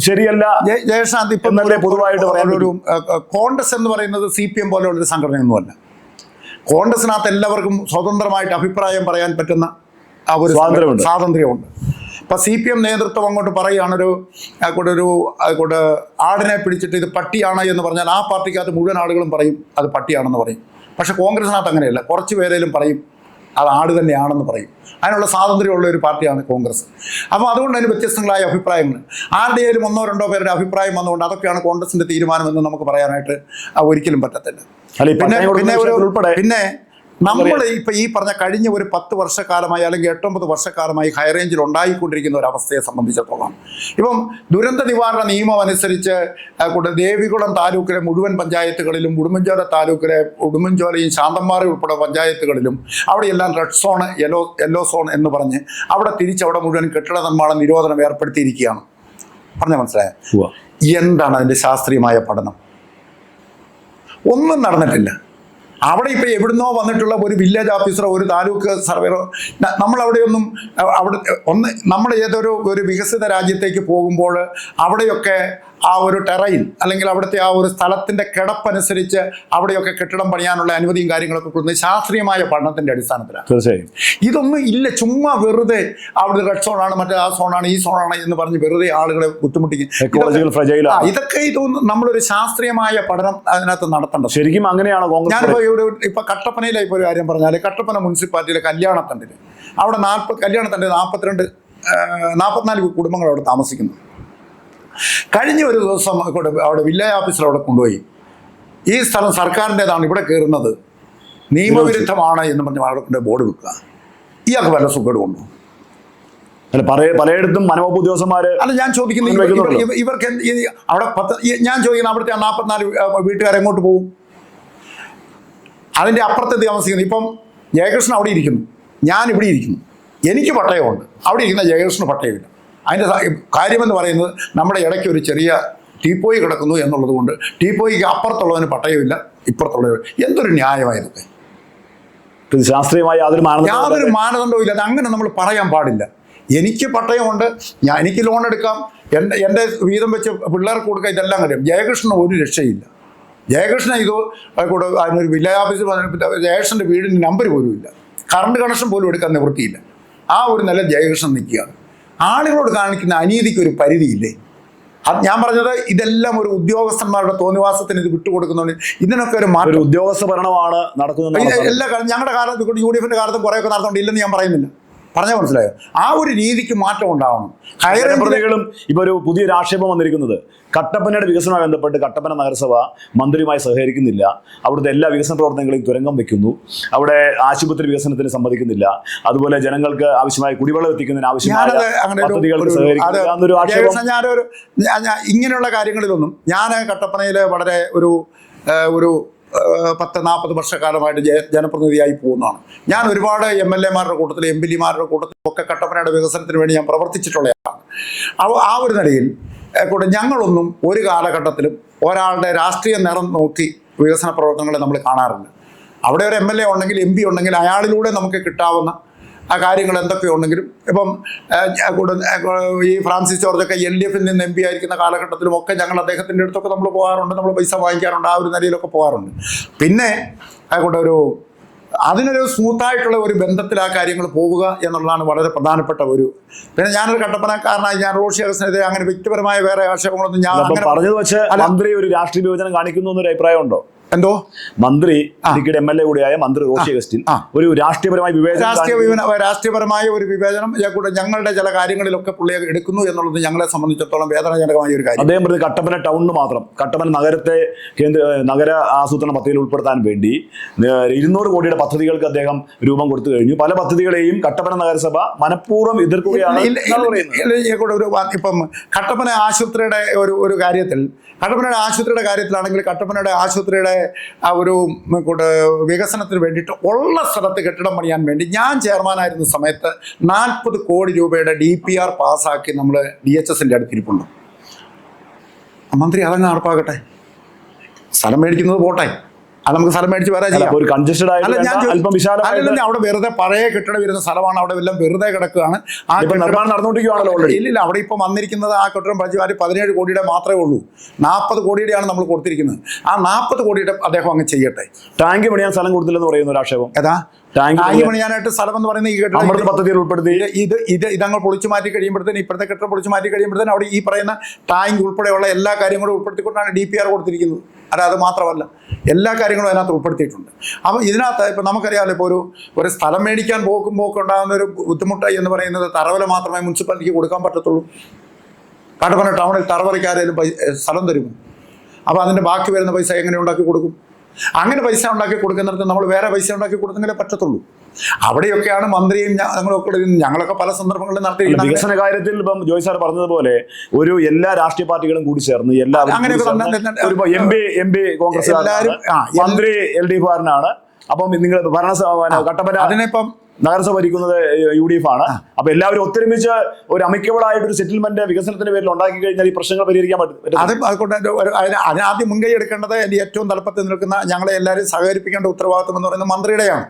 Speaker 2: ശരിയല്ല.
Speaker 1: ജയശാന്ത്, ഇപ്പം പൊതുവായിട്ട് പറയാനൊരു കോൺഗ്രസ് എന്ന് പറയുന്നത് CPM പോലെയുള്ളൊരു സംഘടനയൊന്നുമല്ല. കോൺഗ്രസിനകത്ത് എല്ലാവർക്കും സ്വതന്ത്രമായിട്ട് അഭിപ്രായം പറയാൻ പറ്റുന്ന ആ ഒരു സ്വാതന്ത്ര്യമുണ്ട്. ഇപ്പം CPM നേതൃത്വം അങ്ങോട്ട് പറയുകയാണ്, ഒരു ആടിനെ പിടിച്ചിട്ട് ഇത് പട്ടിയാണ് എന്ന് പറഞ്ഞാൽ ആ പാർട്ടിക്കകത്ത് മുഴുവൻ ആളുകളും പറയും അത് പട്ടിയാണെന്ന് പറയും. പക്ഷെ കോൺഗ്രസിനകത്ത് അങ്ങനെയല്ല. കുറച്ച് പേരേലും പറയും അത് ആട് തന്നെയാണെന്ന് പറയും. അതിനുള്ള സ്വാതന്ത്ര്യമുള്ള ഒരു പാർട്ടിയാണ് കോൺഗ്രസ്. അപ്പോൾ അതുകൊണ്ട് അതിന് വ്യത്യസ്തങ്ങളായ അഭിപ്രായങ്ങൾ, ആരുടെയും 1-2 പേരുടെ അഭിപ്രായം വന്നുകൊണ്ട് അതൊക്കെയാണ് കോൺഗ്രസിൻ്റെ തീരുമാനമെന്ന് നമുക്ക് പറയാനായിട്ട് ഒരിക്കലും പറ്റത്തില്ല. പിന്നെ നമ്മൾ ഇപ്പം ഈ പറഞ്ഞ കഴിഞ്ഞ ഒരു 10 വർഷക്കാലമായി അല്ലെങ്കിൽ 8-9 വർഷക്കാലമായി ഹൈറേഞ്ചിൽ ഉണ്ടായിക്കൊണ്ടിരിക്കുന്ന ഒരു അവസ്ഥയെ സംബന്ധിച്ചിടത്തോളം ഇപ്പം ദുരന്ത നിവാരണ നിയമം അനുസരിച്ച് ദേവികുളം താലൂക്കിലെ മുഴുവൻ പഞ്ചായത്തുകളിലും ഉടുമ്പൻചോല താലൂക്കിലെ ഉടുമ്പൻചോലയും ശാന്തന്മാറി ഉൾപ്പെടെ പഞ്ചായത്തുകളിലും അവിടെയെല്ലാം റെഡ് സോൺ, യെല്ലോ സോൺ എന്ന് പറഞ്ഞ് അവിടെ തിരിച്ചവിടെ മുഴുവൻ കെട്ടിട നിർമ്മാണ നിരോധനം ഏർപ്പെടുത്തിയിരിക്കുകയാണ്. പറഞ്ഞാൽ മനസ്സിലായോ? എന്താണ് അതിൻ്റെ ശാസ്ത്രീയമായ പഠനം? ഒന്നും നടന്നിട്ടില്ല. അവിടെ ഇപ്പോൾ എവിടുന്നോ വന്നിട്ടുള്ള ഒരു വില്ലേജ് ഓഫീസറോ ഒരു താലൂക്ക് സർവേറോ, നമ്മളവിടെയൊന്നും നമ്മൾ ഒരു വികസിത രാജ്യത്തേക്ക് പോകുമ്പോൾ അവിടെയൊക്കെ ആ ഒരു ടെറൈൻ അല്ലെങ്കിൽ അവിടുത്തെ ആ ഒരു സ്ഥലത്തിൻ്റെ കിടപ്പനുസരിച്ച് അവിടെയൊക്കെ കെട്ടിടം പണിയാനുള്ള അനുമതിയും കാര്യങ്ങളൊക്കെ കൊടുക്കുന്നത് ശാസ്ത്രീയമായ പഠനത്തിൻ്റെ അടിസ്ഥാനത്തിലാണ്.
Speaker 2: തീർച്ചയായും
Speaker 1: ഇതൊന്നും ഇല്ല. ചുമ്മാ വെറുതെ അവിടെ റെഡ് സോണാണ്, മറ്റേ ആ സോണാണ്, ഈ സോണാണ് എന്ന് പറഞ്ഞ് വെറുതെ ആളുകളെ ബുദ്ധിമുട്ടിക്കും. ഇതൊക്കെ നമ്മളൊരു ശാസ്ത്രീയമായ പഠനം അതിനകത്ത് നടത്തേണ്ടത്.
Speaker 2: ശരിക്കും അങ്ങനെയാണ്.
Speaker 1: ഞാനിപ്പോൾ ഇപ്പൊ കട്ടപ്പനയിലെ ഇപ്പോൾ ഒരു കാര്യം പറഞ്ഞാൽ, കട്ടപ്പന മുനിസിപ്പാലിറ്റിയിലെ കല്യാണത്തണ്ടിൽ അവിടെ 44 കുടുംബങ്ങൾ അവിടെ താമസിക്കുന്നു. കഴിഞ്ഞ ഒരു ദിവസം അവിടെ വില്ലേജ് ഓഫീസർ അവിടെ കൊണ്ടുപോയി ഈ സ്ഥലം സർക്കാരിൻ്റെതാണ്, ഇവിടെ കയറുന്നത് നിയമവിരുദ്ധമാണ് എന്ന് പറഞ്ഞ് അവിടെ കൊണ്ട് ബോർഡ് വെക്കുക. ഇയാൾക്ക് വല്ല സുഖം കൊണ്ടു?
Speaker 2: പലയിടത്തും മനോപ ഉദ്യോഗസ്ഥന്മാര്
Speaker 1: അല്ല, ഞാൻ ചോദിക്കുന്നത് ഇവർക്ക് അവിടെ ഞാൻ ചോദിക്കുന്നത് അവിടുത്തെ 44 വീട്ടുകാരെങ്ങോട്ട് പോകും? അതിൻ്റെ അപ്പുറത്ത് താമസിക്കുന്നു. ഇപ്പം ജയകൃഷ്ണൻ അവിടെ ഇരിക്കുന്നു, ഞാൻ ഇവിടെ ഇരിക്കുന്നു, എനിക്ക് പട്ടയമുണ്ട്, അവിടെ ഇരിക്കുന്ന ജയകൃഷ്ണന് പട്ടയമില്ല. അതിൻ്റെ കാര്യമെന്ന് പറയുന്നത് നമ്മുടെ ഇടയ്ക്ക് ഒരു ചെറിയ ടീപ്പോയി കിടക്കുന്നു എന്നുള്ളത് കൊണ്ട് ടീപ്പോയിക്ക് അപ്പുറത്തുള്ളവന് പട്ടയമില്ല, ഇപ്പുറത്തുള്ളവർ. എന്തൊരു ന്യായമായതൊക്കെ!
Speaker 2: ശാസ്ത്രീയമായി യാതൊരു
Speaker 1: മാനദണ്ഡവും ഇല്ല. അത് അങ്ങനെ നമ്മൾ പറയാൻ പാടില്ല. എനിക്ക് പട്ടയമുണ്ട്, എനിക്ക് ലോൺ എടുക്കാം, എൻ്റെ വീതം വെച്ച് പിള്ളേർക്ക് കൊടുക്കാം, ഇതെല്ലാം കഴിയും. ജയകൃഷ്ണന് ഒരു രക്ഷയില്ല. ജയകൃഷ്ണൻ ഇത് കൂടെ അതിനൊരു വില്ലേജ് ഓഫീസിൽ ജയകൃഷ്ണൻ്റെ വീടിൻ്റെ നമ്പർ പോലും ഇല്ല, കറണ്ട് കണക്ഷൻ പോലും എടുക്കാൻ നിവൃത്തിയില്ല. ആ ഒരു നില ജയകൃഷ്ണൻ നിൽക്കുകയാണ്. ആളുകളോട് കാണിക്കുന്ന അനീതിക്ക് ഒരു പരിധിയില്ലേ? അത് ഞാൻ പറഞ്ഞത്, ഇതെല്ലാം ഒരു ഉദ്യോഗസ്ഥന്മാരുടെ തോന്നിവാസത്തിന് ഇത് വിട്ടുകൊടുക്കുന്നുണ്ട്. ഇതിനൊക്കെ ഒരു മാറ്റം.
Speaker 2: ഉദ്യോഗസ്ഥ ഭരണമാണ് നടക്കുന്നത്.
Speaker 1: എല്ലാ ഞങ്ങളുടെ കാലത്ത് UDF-ന്റെ കാലത്തും കുറേയൊക്കെ നടത്തുന്നുണ്ട്, ഞാൻ പറയുന്നില്ല. പറഞ്ഞാൽ മനസ്സിലായോ? ആ ഒരു രീതിക്ക് മാറ്റം ഉണ്ടാവണം.
Speaker 2: പ്രതികളും ഇപ്പൊ ഒരു പുതിയൊരു ആക്ഷേപം വന്നിരിക്കുന്നത് കട്ടപ്പനയുടെ വികസനവുമായി ബന്ധപ്പെട്ട് കട്ടപ്പന നഗരസഭ മന്ത്രിയുമായി സഹകരിക്കുന്നില്ല, അവിടുത്തെ എല്ലാ വികസന പ്രവർത്തനങ്ങളെയും തുരങ്കം വെക്കുന്നു, അവിടെ ആശുപത്രി വികസനത്തിന് സമ്മതിക്കുന്നില്ല, അതുപോലെ ജനങ്ങൾക്ക് ആവശ്യമായ കുടിവെള്ളം എത്തിക്കുന്നതിന് ആവശ്യമായ പദ്ധതികൾക്ക് സഹകരിക്കുന്നില്ല.
Speaker 1: ഇങ്ങനെയുള്ള കാര്യങ്ങളിലൊന്നും ഞാൻ കട്ടപ്പനയിലെ വളരെ ഒരു 10-40 വർഷക്കാലമായിട്ട് ജനപ്രതിനിധിയായി പോകുന്നതാണ്. ഞാൻ ഒരുപാട് MLA-മാരുടെ കൂട്ടത്തിൽ MP-മാരുടെ കൂട്ടത്തിലും ഒക്കെ കട്ടപ്പനയുടെ വികസനത്തിന് വേണ്ടി ഞാൻ പ്രവർത്തിച്ചിട്ടുള്ളതാണ്. ആ ഒരു നിലയിൽ കൂടെ ഞങ്ങളൊന്നും ഒരു കാലഘട്ടത്തിലും ഒരാളുടെ രാഷ്ട്രീയ നിറം നോക്കി വികസന പ്രവർത്തനങ്ങളെ നമ്മൾ കാണാറില്ല. അവിടെ ഒരു MLA ഉണ്ടെങ്കിൽ MP ഉണ്ടെങ്കിൽ അയാളിലൂടെ നമുക്ക് കിട്ടാവുന്ന ആ കാര്യങ്ങൾ എന്തൊക്കെയുണ്ടെങ്കിലും, ഇപ്പം ഈ ഫ്രാൻസിസ് ജോർജൊക്കെ LDF-ൽ നിന്ന് MP ആയിരിക്കുന്ന കാലഘട്ടത്തിലും ഒക്കെ ഞങ്ങൾ അദ്ദേഹത്തിൻ്റെ അടുത്തൊക്കെ നമ്മൾ പോകാറുണ്ട്, നമ്മൾ പൈസ വാങ്ങിക്കാറുണ്ട്, ആ ഒരു നിലയിലൊക്കെ പോകാറുണ്ട്. പിന്നെ അതിനൊരു സ്മൂത്തായിട്ടുള്ള ഒരു ബന്ധത്തിൽ ആ കാര്യങ്ങൾ പോവുക എന്നുള്ളതാണ് വളരെ പ്രധാനപ്പെട്ട ഒരു. പിന്നെ ഞാനൊരു കട്ടപ്പനക്കാരനായി ഞാൻ റോഷി അഗസ്റ്റിനെതിരെ അങ്ങനെ വ്യക്തിപരമായ വേറെ ആക്ഷേപങ്ങളൊന്നും ഞാൻ
Speaker 2: പറഞ്ഞത് വെച്ച് മന്ത്രി ഒരു രാഷ്ട്രീയ വിഭജനം കാണിക്കുന്നു എന്നൊരു അഭിപ്രായം ഉണ്ടോ?
Speaker 1: എന്തോ
Speaker 2: മന്ത്രി MLA കൂടിയായ മന്ത്രി റോഷി അഗസ്റ്റിൻ ഒരു രാഷ്ട്രീയപരമായ
Speaker 1: രാഷ്ട്രീയപരമായ ഒരു വിവേചനം ഞങ്ങളുടെ ചില കാര്യങ്ങളിലൊക്കെ പുള്ളിയെ എടുക്കുന്നു എന്നുള്ളത് ഞങ്ങളെ സംബന്ധിച്ചിടത്തോളം വേദനാജനകമായ ഒരു കാര്യം.
Speaker 2: അദ്ദേഹം പറഞ്ഞത് കട്ടപ്പന ടൗണിന് മാത്രം, കട്ടപ്പന നഗരത്തെ നഗര ആസൂത്രണ പദ്ധതിയിൽ ഉൾപ്പെടുത്താൻ വേണ്ടി 200 കോടിയുടെ പദ്ധതികൾക്ക് അദ്ദേഹം രൂപം കൊടുത്തു കഴിഞ്ഞു. പല പദ്ധതികളെയും കട്ടപ്പന നഗരസഭ മനഃപൂർവ്വം എതിർക്കുകയാണ്.
Speaker 1: ഇപ്പം കട്ടപ്പന ആശുപത്രിയുടെ ഒരു കാര്യത്തിൽ, കട്ടപ്പനയുടെ ആശുപത്രിയുടെ കട്ടപ്പനയുടെ ആശുപത്രിയുടെ ആ ഒരു വികസനത്തിന് വേണ്ടിയിട്ട് ഉള്ള സ്ഥലത്ത് കെട്ടിടം പണിയാൻ വേണ്ടി ഞാൻ ചെയർമാനായിരുന്ന സമയത്ത് 40 കോടി രൂപയുടെ DPR പാസ്സാക്കി നമ്മൾ DHS-ൻ്റെ അടുത്തിരിപ്പുണ്ട്. മന്ത്രി അതങ്ങ് നടപ്പാക്കട്ടെ, സ്ഥലം മേടിക്കുന്നത് പോട്ടെ, അത് നമുക്ക് സ്ഥലം മേടിച്ച് വരാൻ ചെയ്യാം. അവിടെ വെറുതെ പഴയ കെട്ടിടം വരുന്ന സ്ഥലമാണ്, അവിടെ എല്ലാം വെറുതെ കിടക്കുകയാണ്. ആ നിർമ്മാണം നടന്നുകൊണ്ടിരിക്കുകയാണല്ലോ. ഇല്ല, അവിടെ ഇപ്പം വന്നിരിക്കുന്നത് ആ കെട്ടിടം പണിച്ചുമാരി 17 കോടിയുടെ മാത്രമേ ഉള്ളൂ. 40 കോടിയുടെയാണ് നമ്മൾ കൊടുത്തിരിക്കുന്നത്. ആ 40 കോടിയുടെ അദ്ദേഹം അങ്ങ് ചെയ്യട്ടെ.
Speaker 2: ടാങ്ക് പണിയാൻ സ്ഥലം കൊടുത്തില്ലെന്ന് പറയുന്ന ഒരു ആക്ഷേപം.
Speaker 1: ഏതാ ടാങ്ക് പണിയാനായിട്ട് സ്ഥലം എന്ന് പറയുന്നത്? ഈ കെട്ടിടം
Speaker 2: പദ്ധതിയിൽ ഉൾപ്പെടുത്തി
Speaker 1: ഇതങ്ങൾ പൊളിച്ചു മാറ്റി കഴിയുമ്പോഴത്തേന്, ഇപ്പോഴത്തെ കെട്ടിടം പൊളിച്ചു മാറ്റി കഴിയുമ്പോഴത്തേന് അവിടെ ഈ പറയുന്ന ടാങ്ക് ഉൾപ്പെടെയുള്ള എല്ലാ കാര്യങ്ങളും ഉൾപ്പെടുത്തിക്കൊണ്ടാണ് DPR കൊടുത്തിരിക്കുന്നത്. അത് മാത്രമല്ല, എല്ലാ കാര്യങ്ങളും അതിനകത്ത് ഉൾപ്പെടുത്തിയിട്ടുണ്ട്. അപ്പം ഇതിനകത്ത് ഇപ്പം നമുക്കറിയാമല്ലോ, ഇപ്പോൾ ഒരു സ്ഥലം മേടിക്കാൻ പോകുമ്പോൾ ഉണ്ടാകുന്ന ഒരു ബുദ്ധിമുട്ട് എന്ന് പറയുന്നത് തറവല മാത്രമേ മുനിസിപ്പാലിറ്റിക്ക് കൊടുക്കാൻ പറ്റത്തുള്ളൂ. കട്ടപ്പന ടൗണിൽ തറവലയ്ക്കാരേലും സ്ഥലം തരുമോ? അപ്പോൾ അതിൻ്റെ ബാക്കി വരുന്ന പൈസ എങ്ങനെ ഉണ്ടാക്കി കൊടുക്കും? അങ്ങനെ പൈസ ഉണ്ടാക്കി കൊടുക്കുന്നിടത്ത് നമ്മൾ വേറെ പൈസ ഉണ്ടാക്കി കൊടുത്തെങ്കിലേ പറ്റത്തുള്ളൂ. അവിടെയൊക്കെയാണ് മന്ത്രിയും ഞങ്ങളൊക്കെ പല സന്ദർഭങ്ങളിലും നടത്തിയിരിക്കുന്നത്.
Speaker 2: വികസന കാര്യത്തിൽ ഇപ്പം ജോയ് സാർ പറഞ്ഞതുപോലെ ഒരു എല്ലാ രാഷ്ട്രീയ പാർട്ടികളും കൂടി ചേർന്ന് എല്ലാവരും MP കോൺഗ്രസ്, മന്ത്രി LDF-കാരനാണ്. അപ്പം നിങ്ങൾ കട്ടപ്പന അതിനിപ്പം നഗരസഭ ഭരിക്കുന്നത് UDF ആണ്. അപ്പൊ എല്ലാവരും ഒത്തൊരുമിച്ച് ഒരു അമിക്കബിൾ ആയിട്ടൊരു സെറ്റിൽമെന്റ് വികസനത്തിന്റെ പേരിൽ ഉണ്ടാക്കി കഴിഞ്ഞാൽ ഈ പ്രശ്നങ്ങൾ പരിഹരിക്കാൻ പറ്റും.
Speaker 1: അതുകൊണ്ട് അതിനാദ്യം മുൻകൈ എടുക്കേണ്ടത് ഏറ്റവും തലപ്പത്തിൽ നിൽക്കുന്ന ഞങ്ങളെ എല്ലാവരും സഹകരിപ്പിക്കേണ്ട ഉത്തരവാദിത്വം എന്ന് പറയുന്നത് മന്ത്രിയുടെയാണ്.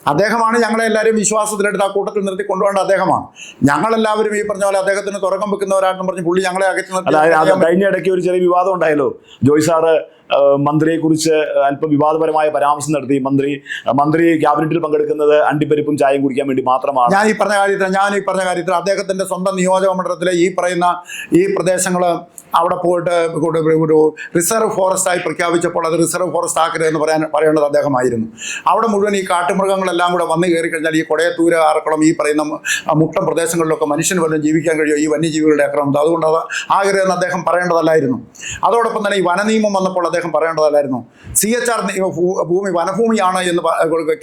Speaker 1: അദ്ദേഹമാണ് ഞങ്ങളെ എല്ലാവരും വിശ്വാസത്തിലെടുത്ത് ആ കൂട്ടത്തിൽ നിർത്തി കൊണ്ടുപോകേണ്ട അദ്ദേഹമാണ്. ഞങ്ങളെല്ലാവരും ഈ പറഞ്ഞ പോലെ അദ്ദേഹത്തിന് തുറക്കം വെക്കുന്നവരാണെന്ന് പറഞ്ഞ് പുള്ളി ഞങ്ങളെ അകറ്റി നിർത്തി.
Speaker 2: കഴിഞ്ഞ ഇടയ്ക്ക് ഒരു ചെറിയ വിവാദം ഉണ്ടായല്ലോ, ജോയ് സാറ് മന്ത്രിയെക്കുറിച്ച് അല്പം വിവാദപരമായ പരാമർശം നടത്തി. മന്ത്രി ക്യാബിനറ്റിൽ പങ്കെടുക്കുന്നത് അണ്ടിപ്പരിപ്പും ചായയും കുടിക്കാൻ വേണ്ടി മാത്രമാണ്.
Speaker 1: ഞാൻ ഈ പറഞ്ഞ കാര്യത്തിൽ അദ്ദേഹത്തിൻ്റെ സ്വന്തം നിയോജക മണ്ഡലത്തിലെ ഈ പ്രദേശങ്ങൾ അവിടെ പോയിട്ട് ഒരു റിസർവ് ഫോറസ്റ്റായി പ്രഖ്യാപിച്ചപ്പോൾ അത് റിസർവ് ഫോറസ്റ്റ് ആക്കരുത് എന്ന് പറയേണ്ടത് അദ്ദേഹമായിരുന്നു. അവിടെ മുഴുവൻ ഈ കാട്ടുമൃഗങ്ങളെല്ലാം കൂടെ വന്നു കയറി കഴിഞ്ഞാൽ ഈ കൊടയത്തൂര്, ആറക്കുളം, ഈ പറയുന്ന മുട്ടം പ്രദേശങ്ങളിലൊക്കെ മനുഷ്യന് വല്ലതും ജീവിക്കാൻ കഴിയുമോ ഈ വന്യജീവികളുടെ ആക്രമണത്തിൽ? അതുകൊണ്ട് അത് ആകരുതെന്ന് അദ്ദേഹം പറയേണ്ടതല്ലായിരുന്നു. അതോടൊപ്പം തന്നെ ഈ വനനിയമം വന്നപ്പോൾ അദ്ദേഹം പറയേണ്ടതല്ലായിരുന്നു. CHR ഭൂമി വനഭൂമിയാണ് എന്ന്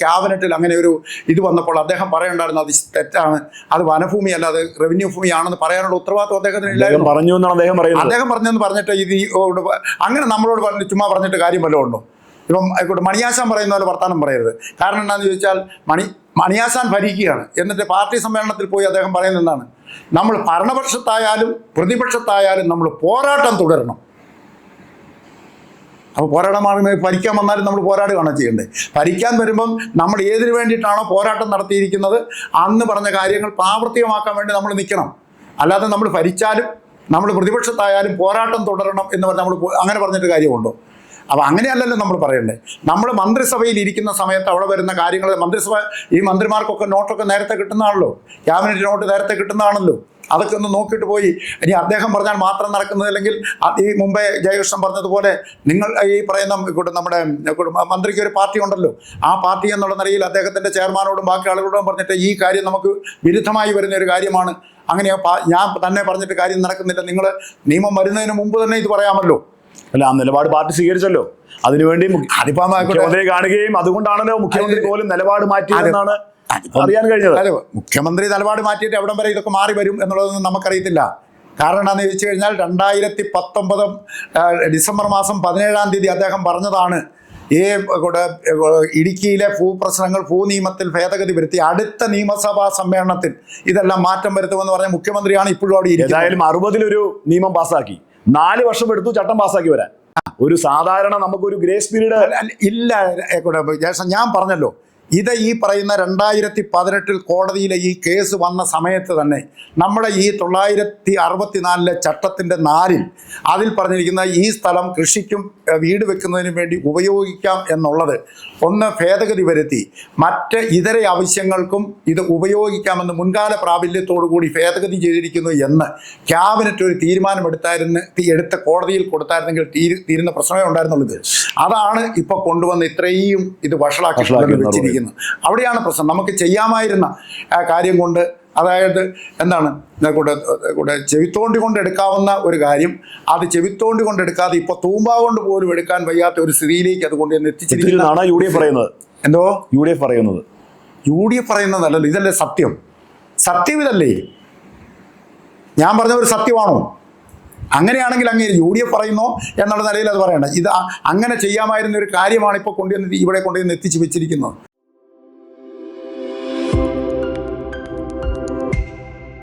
Speaker 1: ക്യാബിനറ്റിൽ അങ്ങനെ ഒരു ഇത് വന്നപ്പോൾ അദ്ദേഹം പറയേണ്ടായിരുന്നു അത് തെറ്റാണ്, അത് വനഭൂമി അല്ല, അത് റവന്യൂ ഭൂമിയാണെന്ന് പറയാനുള്ള ഉത്തരവാദിത്വം അദ്ദേഹത്തിന് ഇല്ലായിരുന്നു. അദ്ദേഹം പറഞ്ഞെന്ന് പറഞ്ഞിട്ട് ഇത് അങ്ങനെ നമ്മളോട് ചുമ്മാ പറഞ്ഞിട്ട് കാര്യം വല്ലതും ഉണ്ടോ? ഇപ്പം മണിയാശാൻ പറയുന്ന പോലെ വർത്താനം പറയരുത്. കാരണം എന്താണെന്ന് ചോദിച്ചാൽ മണിയാശാൻ ഭരിക്കുകയാണ്, എന്നിട്ട് പാർട്ടി സമ്മേളനത്തിൽ പോയി അദ്ദേഹം പറയുന്നത് എന്താണ്? നമ്മൾ ഭരണപക്ഷത്തായാലും പ്രതിപക്ഷത്തായാലും നമ്മൾ പോരാട്ടം തുടരണം. അപ്പോൾ പോരാടാൻ ഭരിക്കാൻ വന്നാലും നമ്മൾ പോരാടുകയാണ് ചെയ്യേണ്ടത്. ഭരിക്കാൻ വരുമ്പം നമ്മൾ ഏതിനു വേണ്ടിയിട്ടാണോ പോരാട്ടം നടത്തിയിരിക്കുന്നത് അന്ന് പറഞ്ഞ കാര്യങ്ങൾ പ്രാവർത്തികമാക്കാൻ വേണ്ടി നമ്മൾ നിൽക്കണം. അല്ലാതെ നമ്മൾ ഭരിച്ചാലും നമ്മൾ പ്രതിപക്ഷത്തായാലും പോരാട്ടം തുടരണം എന്ന് പറഞ്ഞ് നമ്മൾ അങ്ങനെ പറഞ്ഞിട്ട് കാര്യമുണ്ടോ? അപ്പോൾ അങ്ങനെയല്ലല്ലോ നമ്മൾ പറയണ്ടേ. നമ്മൾ മന്ത്രിസഭയിൽ ഇരിക്കുന്ന സമയത്ത് അവിടെ വരുന്ന കാര്യങ്ങൾ ഈ മന്ത്രിമാർക്കൊക്കെ നോട്ടൊക്കെ നേരത്തെ കിട്ടുന്നതാണല്ലോ, ക്യാബിനറ്റ് നോട്ട് നേരത്തെ കിട്ടുന്നതാണല്ലോ. അതൊക്കെ ഒന്ന് നോക്കിയിട്ട് പോയി. ഇനി അദ്ദേഹം പറഞ്ഞാൽ മാത്രം നടക്കുന്നതല്ലെങ്കിൽ ഈ മുമ്പേ ജയകൃഷ്ണൻ പറഞ്ഞതുപോലെ നിങ്ങൾ ഈ പറയുന്ന നമ്മുടെ മന്ത്രിക്ക് ഒരു പാർട്ടി ഉണ്ടല്ലോ, ആ പാർട്ടി എന്നുള്ള നിലയിൽ അദ്ദേഹത്തിൻ്റെ ചെയർമാനോടും ബാക്കി ആളുകളോടും പറഞ്ഞിട്ട് ഈ കാര്യം നമുക്ക് വിരുദ്ധമായി വരുന്ന ഒരു കാര്യമാണ്, അങ്ങനെ ഞാൻ തന്നെ പറഞ്ഞിട്ട് കാര്യം നടക്കുന്നില്ല, നിങ്ങൾ നിയമം വരുന്നതിന് മുമ്പ് തന്നെ ഇത് പറയാമല്ലോ.
Speaker 2: അല്ല, ആ നിലപാട് പാർട്ടി സ്വീകരിച്ചല്ലോ. അതിനുവേണ്ടി മുഖ്യമന്ത്രി കാണുകയും അതുകൊണ്ടാണല്ലോ മുഖ്യമന്ത്രി പോലും നിലപാട് മാറ്റിയതെന്നാണ് അറിയാൻ കഴിഞ്ഞത്.
Speaker 1: അതെ, മുഖ്യമന്ത്രി നിലപാട് മാറ്റിയിട്ട് എവിടം വരെ ഇതൊക്കെ മാറി വരും എന്നുള്ളതൊന്നും നമുക്കറിയത്തില്ല. കാരണം എന്താണെന്ന് ചോദിച്ചു കഴിഞ്ഞാൽ 2019 ഡിസംബർ മാസം 17-ാം തീയതി അദ്ദേഹം പറഞ്ഞതാണ് ഈ ഇടുക്കിയിലെ ഭൂപ്രശ്നങ്ങൾ ഭൂനിയമത്തിൽ ഭേദഗതി വരുത്തി അടുത്ത നിയമസഭാ സമ്മേളനത്തിൽ ഇതെല്ലാം മാറ്റം വരുത്തുമെന്ന് പറഞ്ഞ മുഖ്യമന്ത്രിയാണ് ഇപ്പോഴും അവിടെ ഇരിക്കുന്നത്.
Speaker 2: ഏതായാലും 60-ൽ നിയമം പാസ്സാക്കി, 4 വർഷം എടുത്തു ചട്ടം പാസ്സാക്കി വരാൻ. ഒരു സാധാരണ നമുക്കൊരു ഗ്രേസ് പീരീഡ്
Speaker 1: ഇല്ല. ഞാൻ പറഞ്ഞല്ലോ, ഇത് ഈ പറയുന്ന 2018 കോടതിയിലെ ഈ കേസ് വന്ന സമയത്ത് തന്നെ നമ്മുടെ ഈ 964 ചട്ടത്തിൻ്റെ 4 അതിൽ പറഞ്ഞിരിക്കുന്ന ഈ സ്ഥലം കൃഷിക്കും വീട് വെക്കുന്നതിനും വേണ്ടി ഉപയോഗിക്കാം എന്നുള്ളത് ഒന്ന് ഭേദഗതി വരുത്തി മറ്റ് ഇതര ആവശ്യങ്ങൾക്കും ഇത് ഉപയോഗിക്കാമെന്ന് മുൻകാല പ്രാബല്യത്തോടു കൂടി ഭേദഗതി ചെയ്തിരിക്കുന്നു എന്ന് ക്യാബിനറ്റ് ഒരു എടുത്ത കോടതിയിൽ കൊടുത്തായിരുന്നെങ്കിൽ തീരുന്ന പ്രശ്നമേ ഉണ്ടായിരുന്നുള്ളത്. അതാണ് ഇപ്പോൾ കൊണ്ടുവന്ന് ഇത്രയും ഇത് വഷളാക്കി വെച്ചിരിക്കുന്നത്. അവിടെയാണ് പ്രശ്നം. നമുക്ക് ചെയ്യാമായിരുന്ന കാര്യം കൊണ്ട്, അതായത് എന്താണ് ചെവിത്തോണ്ടി കൊണ്ട് എടുക്കാവുന്ന ഒരു കാര്യം അത് ചെവിത്തോണ്ടി കൊണ്ട് എടുക്കാതെ ഇപ്പോൾ തൂമ്പ കൊണ്ട് പോലും എടുക്കാൻ വയ്യാത്ത ഒരു സ്ഥിതിയിലേക്ക് അത് കൊണ്ടുവന്ന് എത്തിച്ചിരിക്കുന്നതാണ്
Speaker 2: UDF പറയുന്നത്.
Speaker 1: എന്തോ
Speaker 2: UDF പറയുന്നത്?
Speaker 1: UDF പറയുന്നതല്ലല്ലോ, ഇതല്ലേ സത്യം. സത്യം ഇതല്ലേ, ഞാൻ പറഞ്ഞ ഒരു സത്യമാണോ? അങ്ങനെയാണെങ്കിൽ അങ്ങനെ UDF പറയുന്നോ എന്നുള്ള നിലയിൽ അത് പറയണ്ട. ഇത് അങ്ങനെ ചെയ്യാമായിരുന്ന ഒരു കാര്യമാണ് ഇപ്പോൾ ഇവിടെ കൊണ്ടുവന്ന് എത്തിച്ചു വെച്ചിരിക്കുന്നത്.